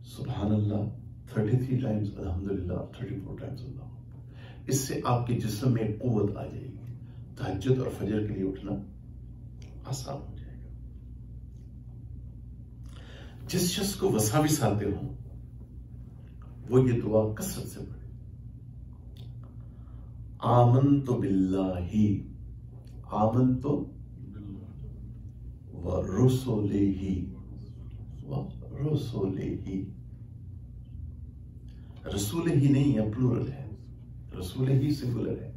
सुभान अल्लाह, 33 टाइम्स अल्हम्दुलिल्लाह, 34 टाइम्स अल्लाह। इससे आपके जिस्म में कुव्वत आ जाएगी, तहज्जुद और फजर के लिए उठना आसान हो जाएगा। जिस शख्स को वसाविस आते हो वो ये दुआ कसरत से पढ़े। आमन्तु बिल्लाही, आमन्तु व रुसुलिही, व रुसुलिही। रसूल ही नहीं है, प्लूरल है। रसूल ही सिंगुलर है।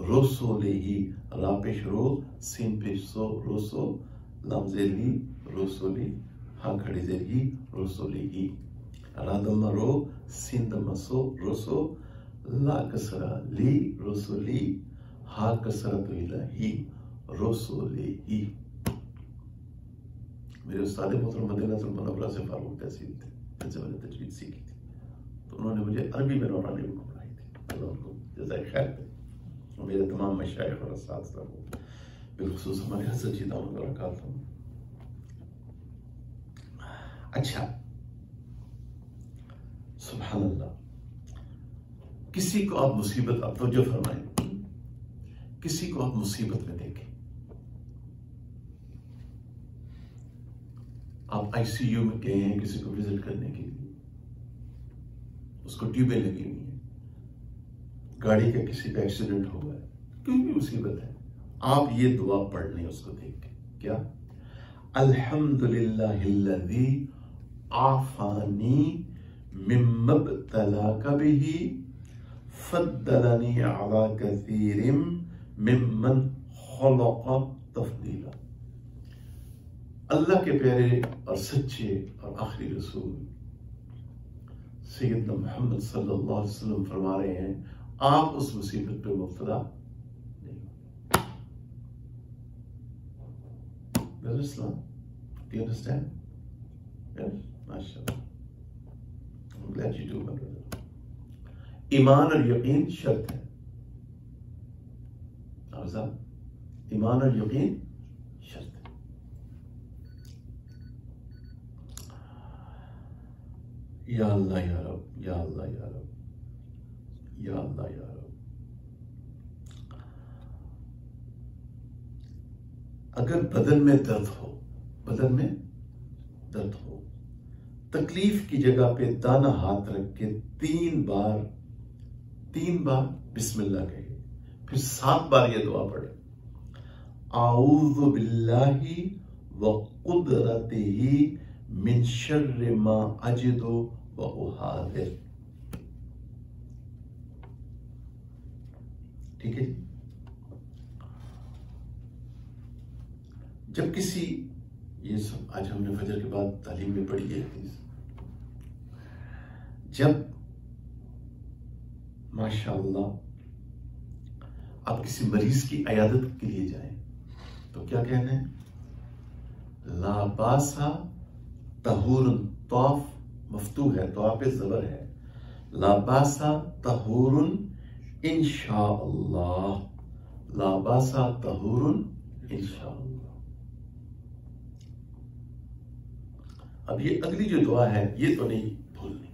रुसुलिही, रा पेश रो, सीन पेश सो, रोसो, लाम जेर ही, रुसुली, हा खड़ी जेर ही, रुसुलिही, रा दम्मा रो, सीन दम्मा सो, रोसो, ला कसरा ली, रसूली, हा कसरत इलाही, रसूली। मेरे उस्ताद मोहतरम मदीनतुल मुनव्वरा से फारूक तहसील थे, जिनसे मैंने तजवीद सीखी थी, तो उन्होंने मुझे अरबी में नौरानी उर्दू पढ़ाई थी। अल्लाह उनको जज़ाए खैर दे। और मेरे तमाम मशाइख और उस्ताद को, बिलखुसूस हमारे हज़रत जी दामद बरकातहू। अच्छा, सुभान अल्लाह। किसी को आप मुसीबत, आप तवज्जो फरमाएं, किसी को आप मुसीबत में देखें, आप आईसीयू में गए हैं किसी को विजिट करने के लिए, उसको ट्यूबें लगी हुई हैं, गाड़ी का किसी का एक्सीडेंट हुआ है, कोई भी मुसीबत है, आप ये दुआ पढ़ लें उसको देख के। क्या? अल्हम्दुलिल्लाहिल्लज़ी आफानी मिम्मब्तलाका बिही फद्दलनी अला कसीरिम मिम्मन खलक़ तफदीला। अल्लाह के प्यारे और सच्चे और आखिरी रसूल सैयदना मोहम्मद सल्लल्लाहु अलैहि वसल्लम फरमा रहे हैं आप उस मुसीबत पे मुब्तला नहीं हो। Do you understand? Yes, माशाअल्लाह। I'm glad you do, my brother. ईमान और यकीन शर्त है। ईमान और यकीन शर्त है। या अल्लाह या रब, या अल्लाह या रब, या अल्लाह या रब। अगर बदन में दर्द हो, बदन में दर्द हो, तकलीफ की जगह पे दाना हाथ रख के 3 बार बिस्मिल्लाह कहिए, फिर 7 बार ये दुआ पढ़े, आऊज़ु बिल्लाहि व कुदरतिही मिन शर्रि मा अजिदु व उहादिर। ठीक है। जब किसी, ये सब आज हमने फजर के बाद तालीम में पढ़ी है हदीस, जब माशाअल्लाह आप किसी मरीज की अयादत के लिए जाएं तो क्या कहना है, ला बासा तहूरुन, तौफ मफ्तू है, तौफ पे ज़बर है, ला बासा तहूरुन इंशाअल्लाह, ला बासा तहूरुन इंशाअल्लाह। अब ये अगली जो दुआ है ये तो नहीं भूलनी,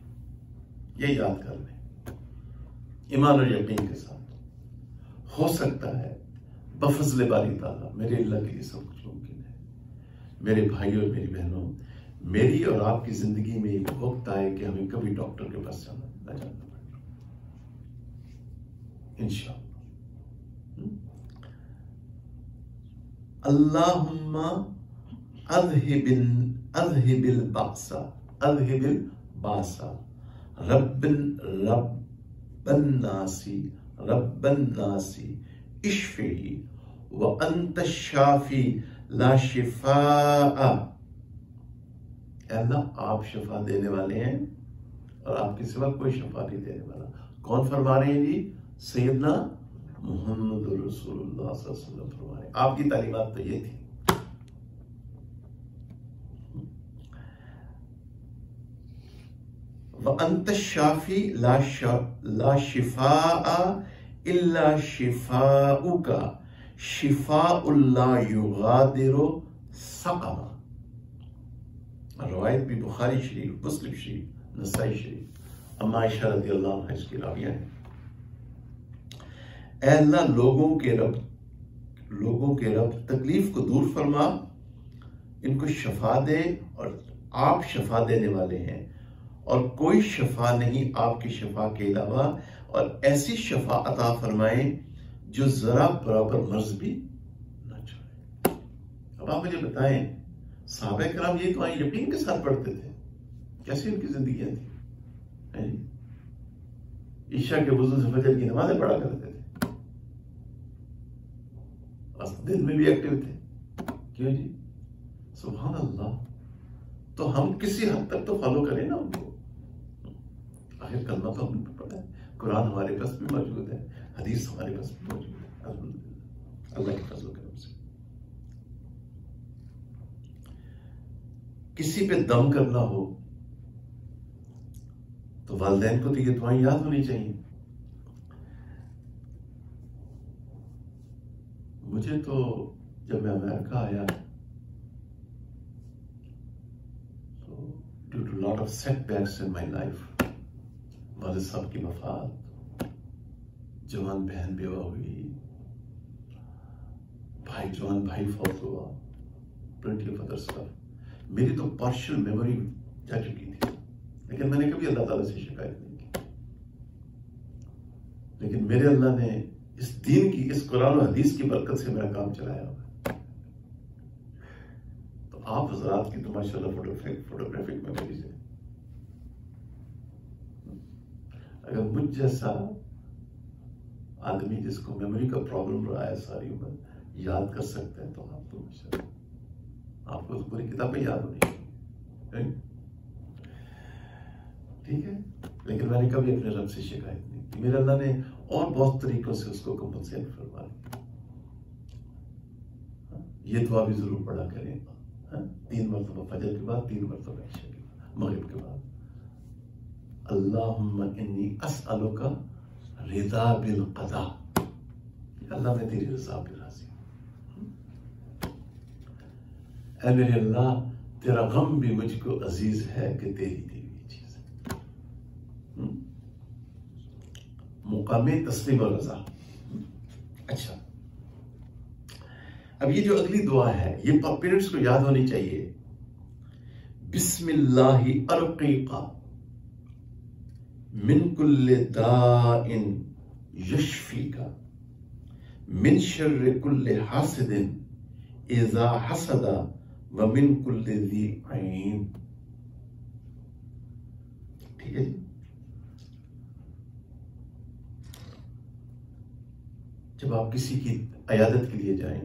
ये याद कर लें ईमान और यकीन के साथ। हो सकता है बफज़ल बारी ताला, मेरे अल्लाह के लिए सब कुछ मुमकिन है। मेरे भाइयों और मेरी बहनों, मेरी और आपकी जिंदगी में एक वक्त आए कि हमें कभी डॉक्टर के पास जाना पड़े इंशाअल्लाह। अल्लाहुम्मा अज़हिबिल बासा रब्बन नासी इश्फ़ी व अंत शाफी ला शिफा। अल्लाह आप शफा देने वाले हैं और आपके सिवा कोई शफा नहीं देने वाला। कौन फरमा रहे हैं जी? सैयदना मुहम्मद रसूलुल्लाह सल्लल्लाहु अलैहि वसल्लम फरमा रहे हैं। आपकी तालीमात तो ये थी। व अंत शाफी ला शिफा इल्ला शिफाउका शिफाउल्ला युगादिरु सक़मा। रवायत भी बुखारी शरीफ, मुस्लिम शरीफ, नसाई शरीफ। अम्मा आयशा रज़ियल्लाहु अन्हा इसकी राविया है। ऐ अल्लाह लोगों के रब तकलीफ को दूर फरमा, इनको शफा दे और आप शफा देने वाले हैं और कोई शफा नहीं आपकी शफा के अलावा, और ऐसी शफा अता फरमाए जो जरा बराबर मर्ज भी न छोड़े। अब आप मुझे बताएं, सहाबा कराम ये तो यकीन के साथ पढ़ते थे, कैसी उनकी जिंदगियां थी? ईशा के वुज़ू से फजर की नमाज़ें पढ़ा करते थे, दिन में भी एक्टिव थे। क्यों जी? सुभान अल्लाह। तो हम किसी हद तक तो फॉलो करें ना उनको। आखिर कलमा तो हमने पढ़ा है, कुरान हमारे पास भी मौजूद है, हदीस हमारे पास भी मौजूद है, अल्हम्दुलिल्लाह, अल्लाह के फज़ल करम से। किसी पे दम करना हो तो वालिदैन को तो ये दुआएं याद होनी चाहिए। मुझे तो जब मैं अमेरिका आया तो due to lot of setbacks in my life, वालिद साहब की वफात, जवान बहन बेवा हुई, जवान भाई फौत हुआ, प्लेंटी ऑफ अदर स्टफ। मेरी तो पार्शियल मेमोरी जा चुकी थी, लेकिन मैंने कभी अल्लाह ताला से शिकायत नहीं की। लेकिन मेरे अल्लाह ने इस दीन की, इस कुरान और हदीस की बरकत से मेरा काम चलाया हुआ। तो आप हजरात की तो माशाल्लाह फोटोग्राफिक मेमोरी से, अगर मुझ जैसा आदमी जिसको मेमोरी का प्रॉब्लम रहा है सारी उम्र याद कर सकता है, तो आप तो माशाल्लाह, आपको तो पूरी किताबें याद होनी चाहिए। ठीक है। लेकिन मैंने कभी अपने रब से शिकायत नहीं की। मेरे अल्लाह ने और बहुत तरीकों से उसको कंपनसेट फरमा दिया। ये दुआ भी जरूर पढ़ा करें, 3 मरतबा फजर के बाद, 3 मरतबा इशा के बाद, मगरिब के बाद। अल्लाहुम्मा इन्नी अस्अलुका रिदा बिल क़दा, अल्लाह मैं तेरी रज़ा पे राज़ी हूँ। ऐ मेरे अल्लाह तेरा गम भी मुझको अजीज है कि तेरी दी हुई चीज है। मुकामे तस्लीम और रज़ा। अच्छा, अब ये जो अगली दुआ है ये पेरेंट्स को याद होनी चाहिए। बिस्मिल्लाहि अर्क़ीका मिन कुल्ले दाइन यशफीका मिन शर्रि कुल्ले हासिदिन इज़ा हसदा व मिन कुल्ले ज़ी ऐन। ठीक है जी। जब आप किसी की अयादत के लिए जाएं,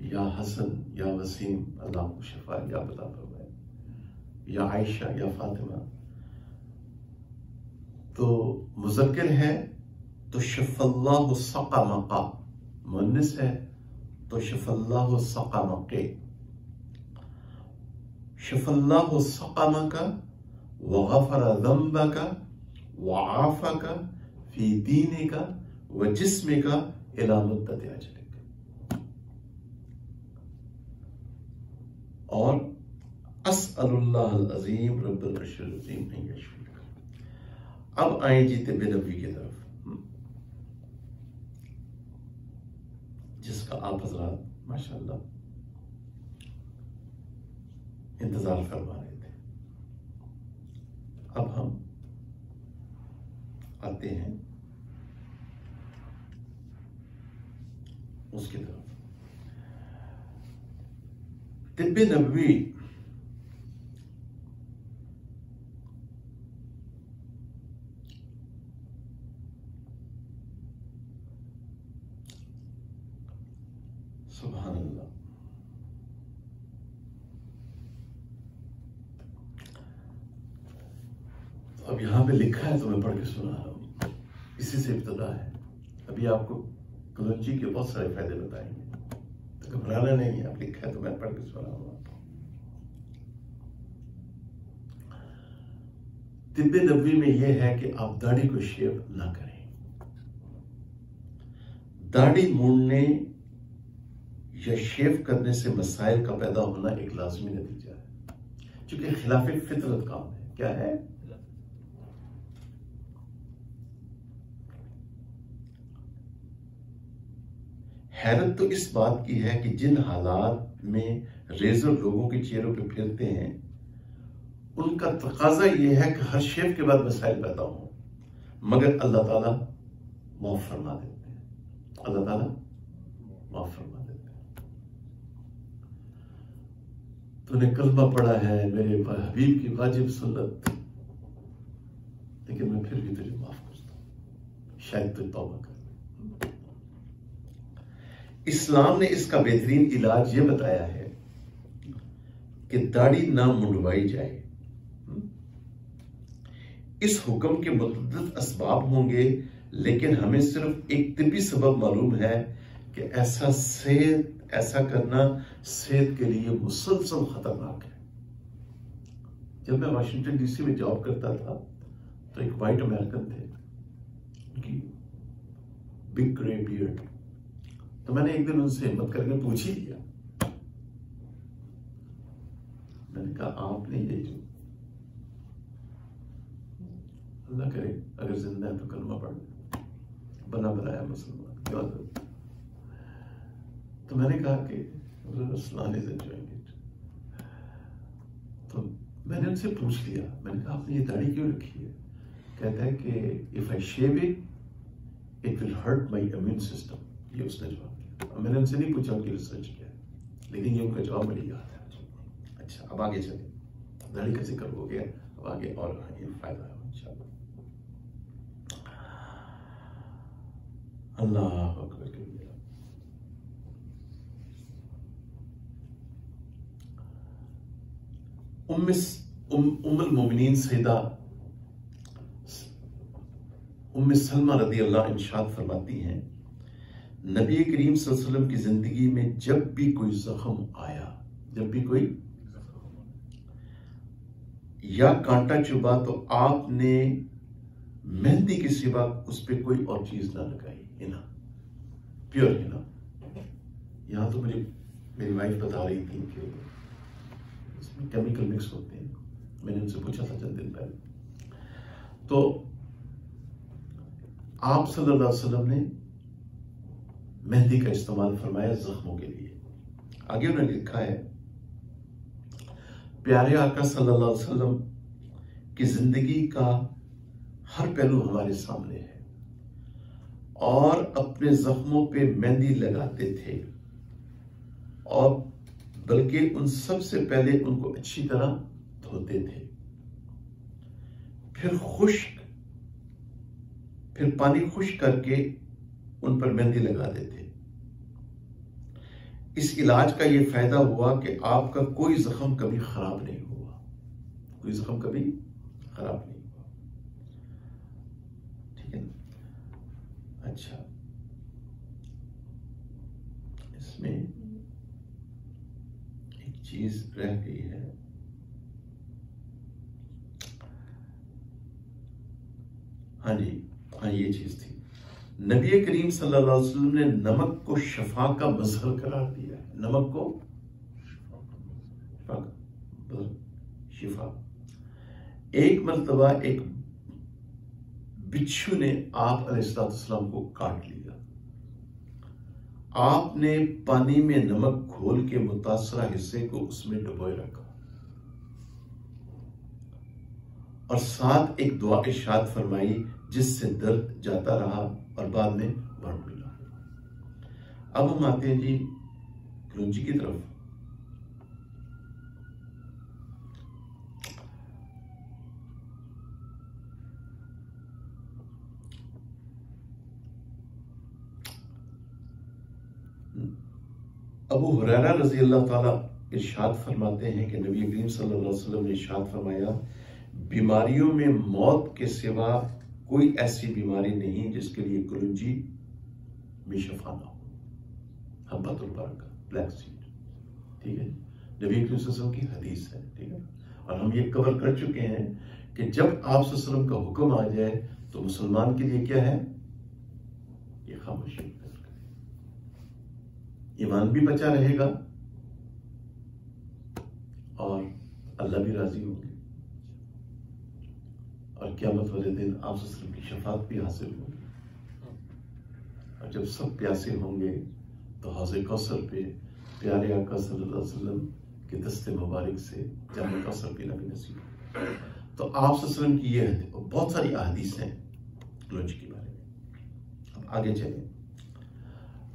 या हसन या वसीम अल्लाह को शिफा या बता फरमाए, या आयशा या फातिमा, तो मुज़क्किर है तो शफ़ल्लाहु सक़मका, मुन्निस है तो शफ़ल्लाहु सक़मके। शफ़ल्लाहु सक़मका व गफ़रा ज़ंबका व आफ़का फ़ी दीनिका व जिस्मिका इला मुद्दत अजलिक। और अस्अलुल्लाहल अज़ीम रब्बुल अर्शिल अज़ीम अन यशफीका। अब आए जी तिब्बे नबवी की तरफ, जिसका आप हज़रात माशाअल्लाह इंतजार फरमा रहे थे। अब हम आते हैं उसकी तरफ। तिब्बे नबवी सुभान अल्लाह। तो अब यहां पे लिखा है तो मैं पढ़ के सुना रहा हूं, इसी से इब्तदा है। अभी आपको कलंजी के बहुत सारे फायदे बताएंगे, तो घबराना नहीं है। आप लिखा है तो मैं पढ़ के सुना रहा हूं। तिब्बे नबवी में यह है कि आप दाढ़ी को शेव ना करें। दाढ़ी मूड़ने या शेव करने से मसाइल का पैदा होना एक लाजमी नतीजा है, क्योंकि खिलाफे फितरत काम है। क्या है? हैरत तो इस बात की है कि जिन हालात में रेजर लोगों के चेहरों पे फिरते हैं उनका तकाजा यह है कि हर शेव के बाद मसाइल पैदा हो, मगर अल्लाह ताला माफ फरमा देते हैं। अल्लाह ताला माफ फरमा देते हैं। तूने कलमा पढ़ा है मेरे हबीब की वाजिब सुन्नत, लेकिन मैं फिर भी तुझे माफ करता हूं, शायद तू तौबा कर। इस्लाम ने इसका बेहतरीन इलाज ये बताया है कि दाढ़ी ना मुंडवाई जाए। इस हुक्म के मुतअद्दिद असबाब होंगे, लेकिन हमें सिर्फ एक तिब्बी सबब मालूम है कि ऐसा करना सेहत के लिए मुसलसल खतरनाक है। जब मैं वाशिंगटन डीसी में जॉब करता था तो एक वाइट अमेरिकन थे, उनकी बिग ग्रे बियर्ड। तो मैंने एक दिन उनसे हिम्मत करके पूछ ही लिया, मैंने कहा आपने ये जो अल्लाह करे अगर जिंदा है तो कलमा पढ़ ले, बना बनाया मुसलमान क्यों? तो मैंने कहा कि तो मैंने उनसे पूछ लिया, मैंने कहा आपने ये दाढ़ी क्यों रखी है? कहता है कि if I shave it will hurt my immune system. ये उसने जवाब दिया। मैंने उनसे नहीं पूछा उनकी रिसर्च क्या है, लेकिन ये उनका जवाब मुझे याद है। अच्छा, अब आगे चले। दाढ़ी का जिक्र हो गया, अब आगे और ये फायदा है इंशाल्लाह। अल्लाह अकबर। उम्मुल मोमिनीन सैयदा उम्मे सलमा रदी अल्लाह इरशाद फरमाती हैं, नबी करीम सल्लल्लाहु अलैहि वसल्लम की जिंदगी में जब भी कोई जख्म आया, जब भी कोई या कांटा चुभा, तो आपने मेहंदी के सिवा उस पर कोई और चीज ना लगाई, हिना, प्योर हिना। यहां तो मेरी वाइफ बता रही थी कि इसमें केमिकल मिक्स होते हैं, मैंने उनसे पूछा था चंद दिन पहले। तो आप सल्लल्लाहु अलैहि वसल्लम ने मेहंदी का इस्तेमाल फरमाया जख्मों के लिए। आगे उन्होंने लिखा है, प्यारे आका सल्लल्लाहु अलैहि वसल्लम की जिंदगी का हर पहलू हमारे सामने है और अपने जख्मों पे मेहंदी लगाते थे, और बल्कि उन सब से पहले उनको अच्छी तरह धोते थे, फिर पानी खुश्क करके उन पर मेहंदी लगा देते। इस इलाज का यह फायदा हुआ कि आपका कोई जख्म कभी खराब नहीं हुआ, कोई जख्म कभी खराब नहीं हुआ। ठीक है ना? अच्छा, इसमें एक चीज रह गई है। हाँ जी, हाँ, ये चीज थी, नबी करीम सल्लल्लाहु अलैहि वसल्लम ने नमक को शफा का मजहर करार दिया है। नमक को शिफा। एक मर्तबा एक बिच्छू ने आप अलैहिस्सलाम को काट लिया। आपने पानी में नमक घोल के मुतासरा हिस्से को उसमें डुबोए रखा और साथ एक दुआ इरशाद फरमाई, जिससे दर्द जाता रहा और बाद में बढ़ मिला। अब हम आते हैं जी कलौंजी की तरफ। अबू हुरैरा रजी अल्लाह ताला इरशाद फरमाते हैं कि नबी करीम सल्लल्लाहु अलैहि वसल्लम ने इरशाद फरमाया, बीमारियों में मौत के सिवा कोई ऐसी बीमारी नहीं जिसके लिए कलौंजी में शफा ना हो। हब्बतुल बरका, ब्लैक सीड। ठीक है, नबी करीम सल्लल्लाहु अलैहि वसल्लम की हदीस है। ठीक है, और हम ये कवर कर चुके हैं कि जब आप सल्लल्लाहु अलैहि वसल्लम का हुक्म आ जाए तो मुसलमान के लिए क्या है, ये खामोशी, ईमान भी बचा रहेगा और अल्लाह भी राजी होंगे, और क़यामत वाले दिन आप सल्लल्लाहु अलैहि वसल्लम की शफाअत भी हासिल होगी। और जब सब प्यासे होंगे तो हौज़े कौसर पे प्यारे आका सल्लल्लाहु अलैहि वसल्लम के दस्ते मुबारक से जामे कौसर पीना भी नसीब हो। तो आप सल्लल्लाहु अलैहि वसल्लम की ये बहुत सारी अहादीस हैं कलौंजी के बारे में। अब आगे चलें।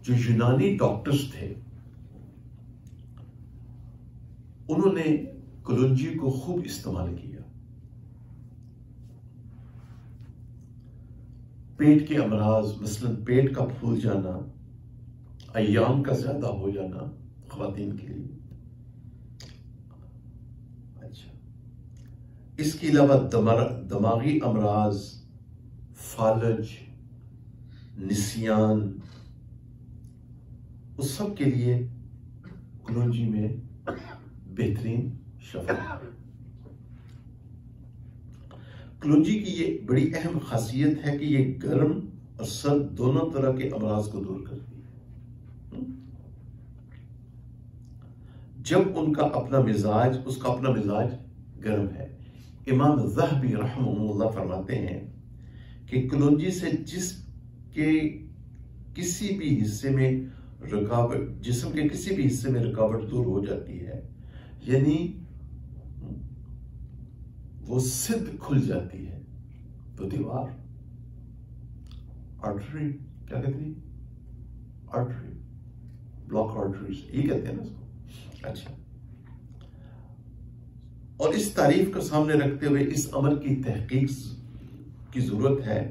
जो यूनानी डॉक्टर्स थे उन्होंने कलौंजी को खूब इस्तेमाल किया। पेट के अमराज, मसलन पेट का फूल जाना, अय्याम का ज्यादा हो जाना ख्वातीन के लिए। अच्छा, इसके अलावा दिमागी अमराज, फालज, निसियान, उस सब के लिए कलौंजी में बेहतरीन शफा। कलौंजी की ये बड़ी अहम खासियत है कि ये गर्म और सर्द दोनों तरह के अमराज को दूर करती है। जब उसका अपना मिजाज गर्म है। इमाम ज़हबी रहमहुल्लाह फरमाते हैं कि कलौंजी से जिसके किसी भी हिस्से में रुकावट, जिस्म के किसी भी हिस्से में रुकावट दूर हो जाती है, यानी वो सिद्ध खुल जाती है, तो दीवार, आर्टरी, क्या कहते हैं, आर्टरी, ब्लॉक आर्टरीज, ये कहते हैं ना इसको। अच्छा, और इस तारीफ को सामने रखते हुए इस अमल की तहकीक की जरूरत है,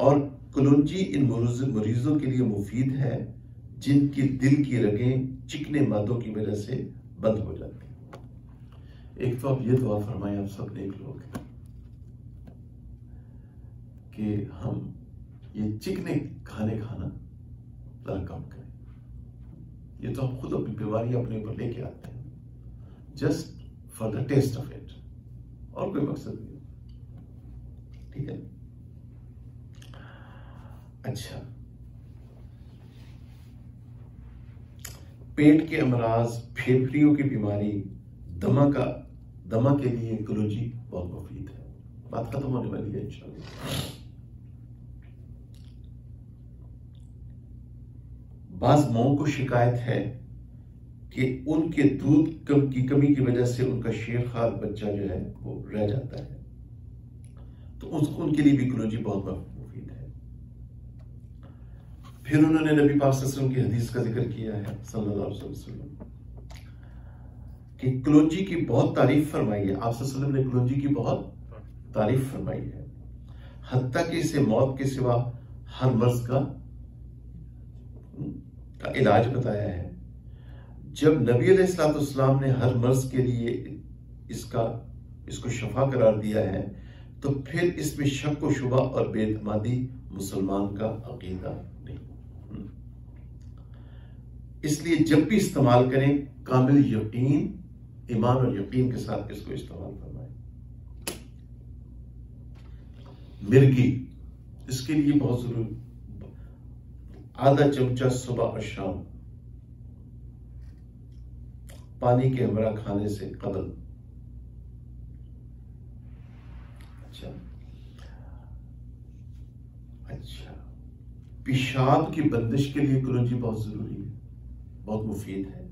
और कलौंजी इन मरीजों के लिए मुफीद है जिनकी दिल की रगें चिकने मादों की वजह से बंद हो जाती हैं। एक तो आप ये दुआ फरमाएं, आप सब नेक लोग हैं, कि हम ये चिकने खाना जरा कम करें। ये तो आप खुद अपनी बीमारी अपने ऊपर लेके आते हैं, just for the taste of it, और कोई मकसद नहीं। ठीक है। अच्छा, पेट के अमराज, फेफड़ियों की बीमारी, दमा के लिए कलौंजी बहुत मुफीद है। बात खत्म होने वाली है इंशाअल्लाह। बाज माओं को शिकायत है कि उनके दूध की कमी की वजह से उनका शेरखार बच्चा जो है वो रह जाता है, तो उनके लिए भी कलौंजी बहुत मुफीद है। फिर उन्होंने नबी पाक सल्लल्लाहु अलैहि वसल्लम की हदीस का जिक्र किया है सल्लल्लाहु अलैहि वसल्लम कि कलौंजी की बहुत तारीफ फरमाई है। आप सल्लल्लाहु अलैहि वसल्लम ने कलौंजी की बहुत तारीफ फरमाई है, हत्ता कि इसे मौत के सिवा हर मर्ज का इलाज बताया है। जब नबी अलैहिस्सलाम ने हर मर्ज के लिए इसको शफा करार दिया है, तो फिर इसमें शक व शुबा और बेतमादी मुसलमान का अकीदा नहीं। इसलिए जब भी इस्तेमाल करें, कामिल यकीन, ईमान और यकीन के साथ इसको इस्तेमाल फरमाएं। मिर्गी, इसके लिए बहुत जरूरी, आधा चमचा सुबह और शाम पानी के हमरा खाने से कदम। अच्छा, पेशाब की बंदिश के लिए कलौंजी बहुत जरूरी है, बहुत मुफीद है।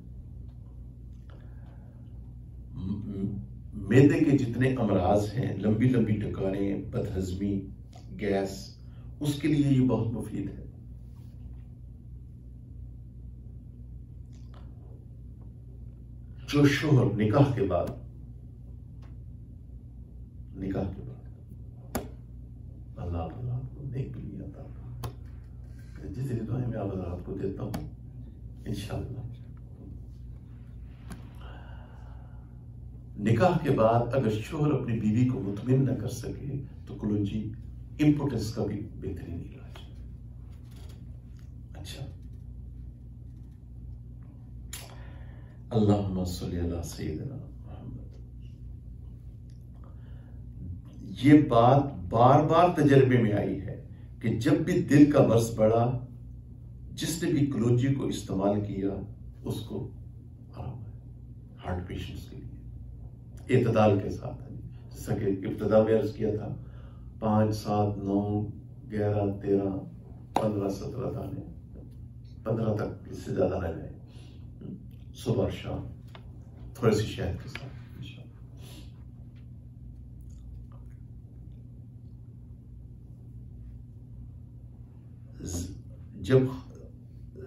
मैदे के जितने अमराज हैं, लंबी लंबी डकारें, बदहजमी, गैस, उसके लिए ये बहुत मुफीद है। जो शोहर निकाह के बाद अल्लाह आपको नेक भी आता है, जितनी दुआएं मैं आपको देता हूं इंशाअल्लाह। निकाह के बाद अगर शोहर अपनी बीवी को मुतमिन न कर सके, तो कलौंजी इंपोर्टेंस का भी बेहतरीन इलाज है। अच्छा, अल्लाहुम्मा सल्ली अला सय्यिदिना मुहम्मद। ये बात बार बार तजर्बे में आई है कि जब भी दिल का मर्ज बढ़ा, जिसने भी कलौंजी को इस्तेमाल किया उसको आराम है। हार्ट पेशेंट्स के लिए एतदाल के साथ है, जैसा कि इब्तिदा में अर्ज किया था, 5, 7, 9, 11, 13, 15, 17 दाने, 15 तक, इससे ज्यादा न जाए, सुबह शाम थोड़ी सी शहद के साथ। जब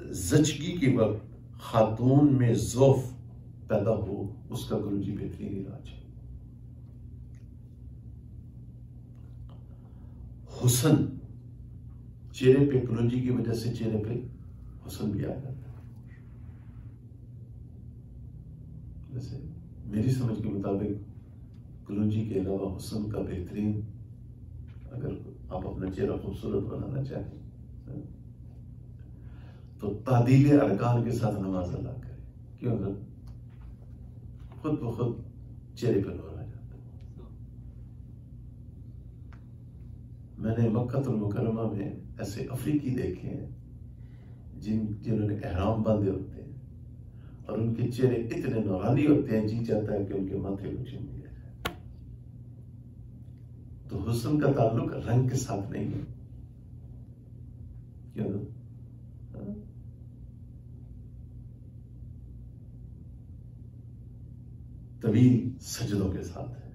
जचगी के वक्त खातून में ज़ौफ पैदा हो, उसका कलौंजी बेहतरीन इलाज है। हुस्न, चेहरे पे कलौंजी की वजह से चेहरे पे हुस्न भी आ जाता है। वैसे मेरी समझ के मुताबिक कलौंजी के अलावा हुस्न का बेहतरीन, अगर आप अपना चेहरा खूबसूरत बनाना चाहें तो तादील अरकान के साथ नमाज अदा करें, क्यों ना खुद ब खुद चेहरे पर नूर आ जाता है। मैंने मक्का मुकर्रमा में ऐसे अफ्रीकी देखे हैं जिन्होंने एहराम बांधे होते हैं और उनके चेहरे इतने नूरानी होते हैं, जी चाहता है कि उनके माथे को चूम दिया जाए। तो हुस्न का ताल्लुक रंग के साथ नहीं है, क्यों ना? तवील सजदों के साथ है,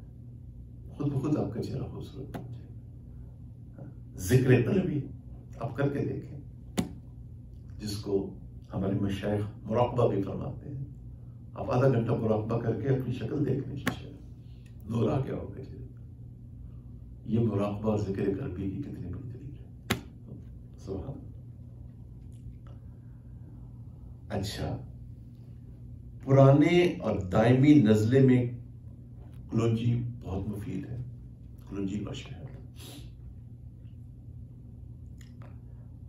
खुद ब खुद आपका चेहरा खूबसूरत हो जाएगा। जिक्र तलबी आप करके देखें, जिसको हमारे मशाइख मुराकबा भी फरमाते हैं। आप आधा घंटा मुराकबा करके अपनी शक्ल देख लें, शीशे नूर आ गया होगा चेहरे पर। ये मुराकबा और जिक्र तलबी की कितनी बड़ी दलील है। सुभान। अच्छा, पुराने और दायमी नज़ले में कलौंजी बहुत मुफीद है, कलौंजी और शहद।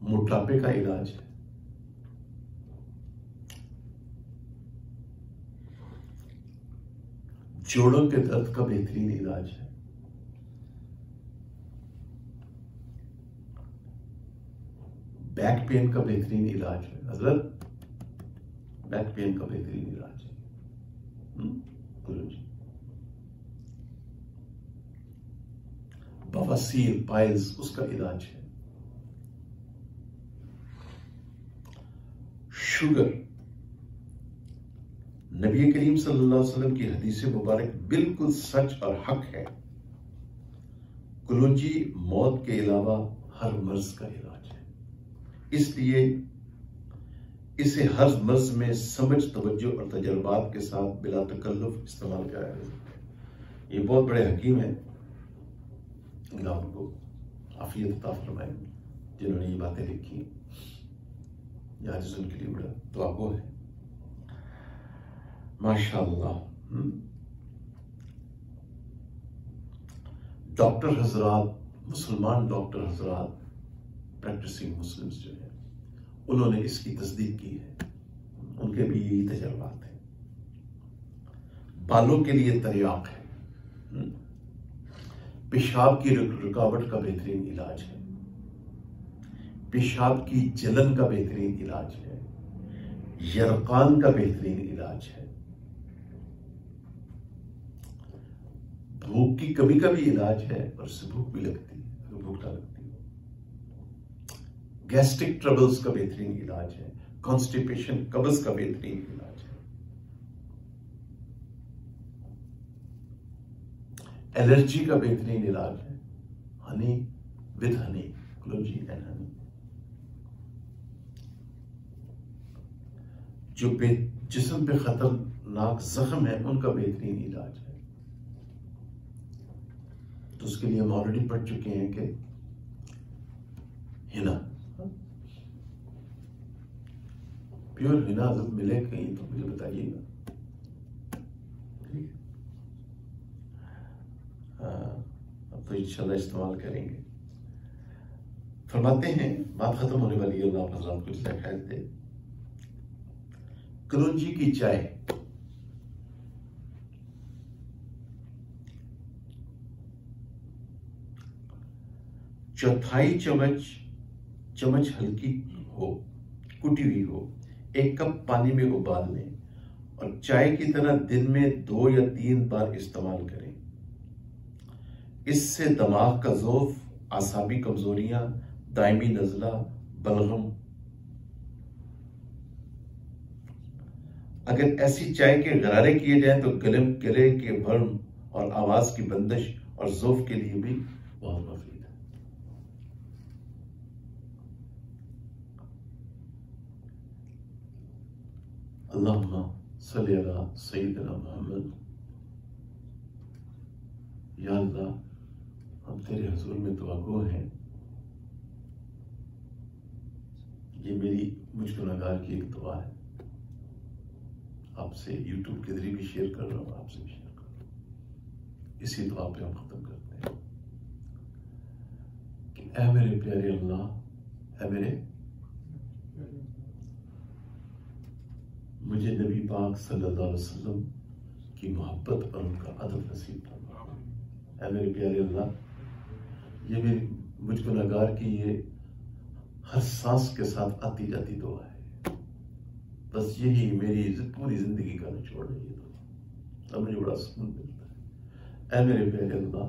मोटापे का इलाज है, जोड़ों के दर्द का बेहतरीन इलाज है, बैक पेन का बेहतरीन इलाज है। हजरत, बैक पेन का बेहतरीन इलाज है कलौंजी। बवासीर, पाइल्स, उसका इलाज है। शुगर, नबी करीम सल्लल्लाहु अलैहि वसल्लम की हदीस मुबारक बिल्कुल सच और हक है। कलौंजी मौत के अलावा हर मर्ज का इलाज है, इसलिए इसे हर मर्ज में समझ, तवज्जो और तजर्बात के साथ बिला तकल्लुफ इस्तेमाल किया जा सकता है। ये बहुत बड़े हकीम हैं, अल्लाह उनको आफियत अता फरमाए, जिन्होंने ये बातें लिखी। आज उनके लिए बड़ा दुआगो है, माशाअल्लाह। डॉक्टर हजरात, मुसलमान डॉक्टर हजरात, प्रैक्टिसिंग मुस्लिम्स जो है, उन्होंने इसकी तस्दीक की है, उनके भी यही तजर्बात है। बालों के लिए तरियाक है, पेशाब की रुकावट का बेहतरीन इलाज है, पेशाब की जलन का बेहतरीन इलाज है, यरकान का बेहतरीन इलाज है, भूख की कमी का भी इलाज है, और उससे भूख भी लगती है अगर भूख ना लगती है। गैस्ट्रिक ट्रबल्स का बेहतरीन इलाज है, कॉन्स्टिपेशन, कब्ज का बेहतरीन इलाज है, एलर्जी का बेहतरीन इलाज है, Honey with Honey, kalonji and honey. जो जिस्म पे खतरनाक जख्म है उनका बेहतरीन इलाज है। तो उसके लिए हम ऑलरेडी पढ़ चुके हैं कि हिना, प्योर हिना जब मिले कहीं तो मुझे बताइएगा, ठीक है। अब तो इंशाल्लाह इस्तेमाल करेंगे। फरमाते हैं, बात खत्म होने वाली है, अल्लाह हज़रात को जज़ा खैर दे। कलौंजी की चाय, चौथाई चम्मच हल्की हो, कुटी हुई हो, 1 कप पानी में उबाल लें और चाय की तरह दिन में 2 या 3 बार इस्तेमाल करें। इससे दिमाग का ज़ौफ़, आसाबी कमजोरियां, दायमी नज़ला, बलगम, अगर ऐसी चाय के गरारे किए जाएं तो गले के वर्म और आवाज की बंदिश और ज़ौफ़ के लिए भी बहुत मुफीद है। अल्लाहुम्मा सल्ली अला सय्यिदिना मुहम्मद। या अल्लाह, हम तेरे हुजूर में दुआगो हैं। ये मुझ गुनहगार की एक दुआ है, आपसे यूट्यूब के जरिए भी शेयर कर रहा हूँ, आपसे भी शेयर कर रहा हूँ। इसी दुआ पे हम खत्म करते हैं कि ऐ मेरे प्यारे अल्लाह, ऐ मेरे, मुझे नबी पाक सल्लल्लाहु अलैहि वसल्लम की मोहब्बत और उनका अदब नसीब फरमा। ऐ मेरे प्यारे अल्लाह, ये मेरी मुझ गुनहगार की ये हर सांस के साथ आती जाती दुआ है, बस यही मेरी पूरी जिंदगी का निचोड़ है। ये तो अब मुझे बड़ा सुकून मिलता है। ऐ मेरे प्यारे अल्लाह,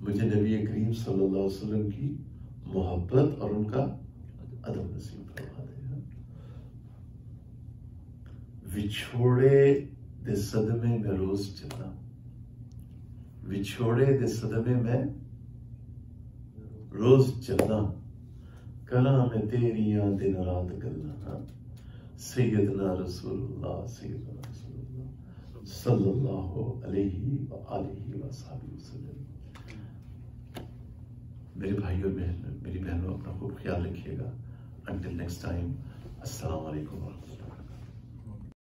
मुझे नबी करीम सल्लल्लाहु अलैहि वसल्लम की मोहब्बत और उनका अदब नसीब फरमा दे। विछोड़े दे सदमे में रोज चलना, विछोड़े दे सदमे में रोज चलना, कला में तेरियां दिन रात गलना। सैयदना रसूलुल्लाह सल्लल्लाहु अलैहि वसल्लम। मेरे भाई और मेरी बहनों, अपना खूब ख्याल रखिएगा। अंटिल नेक्स्ट टाइम, अस्सलाम वालेकुम।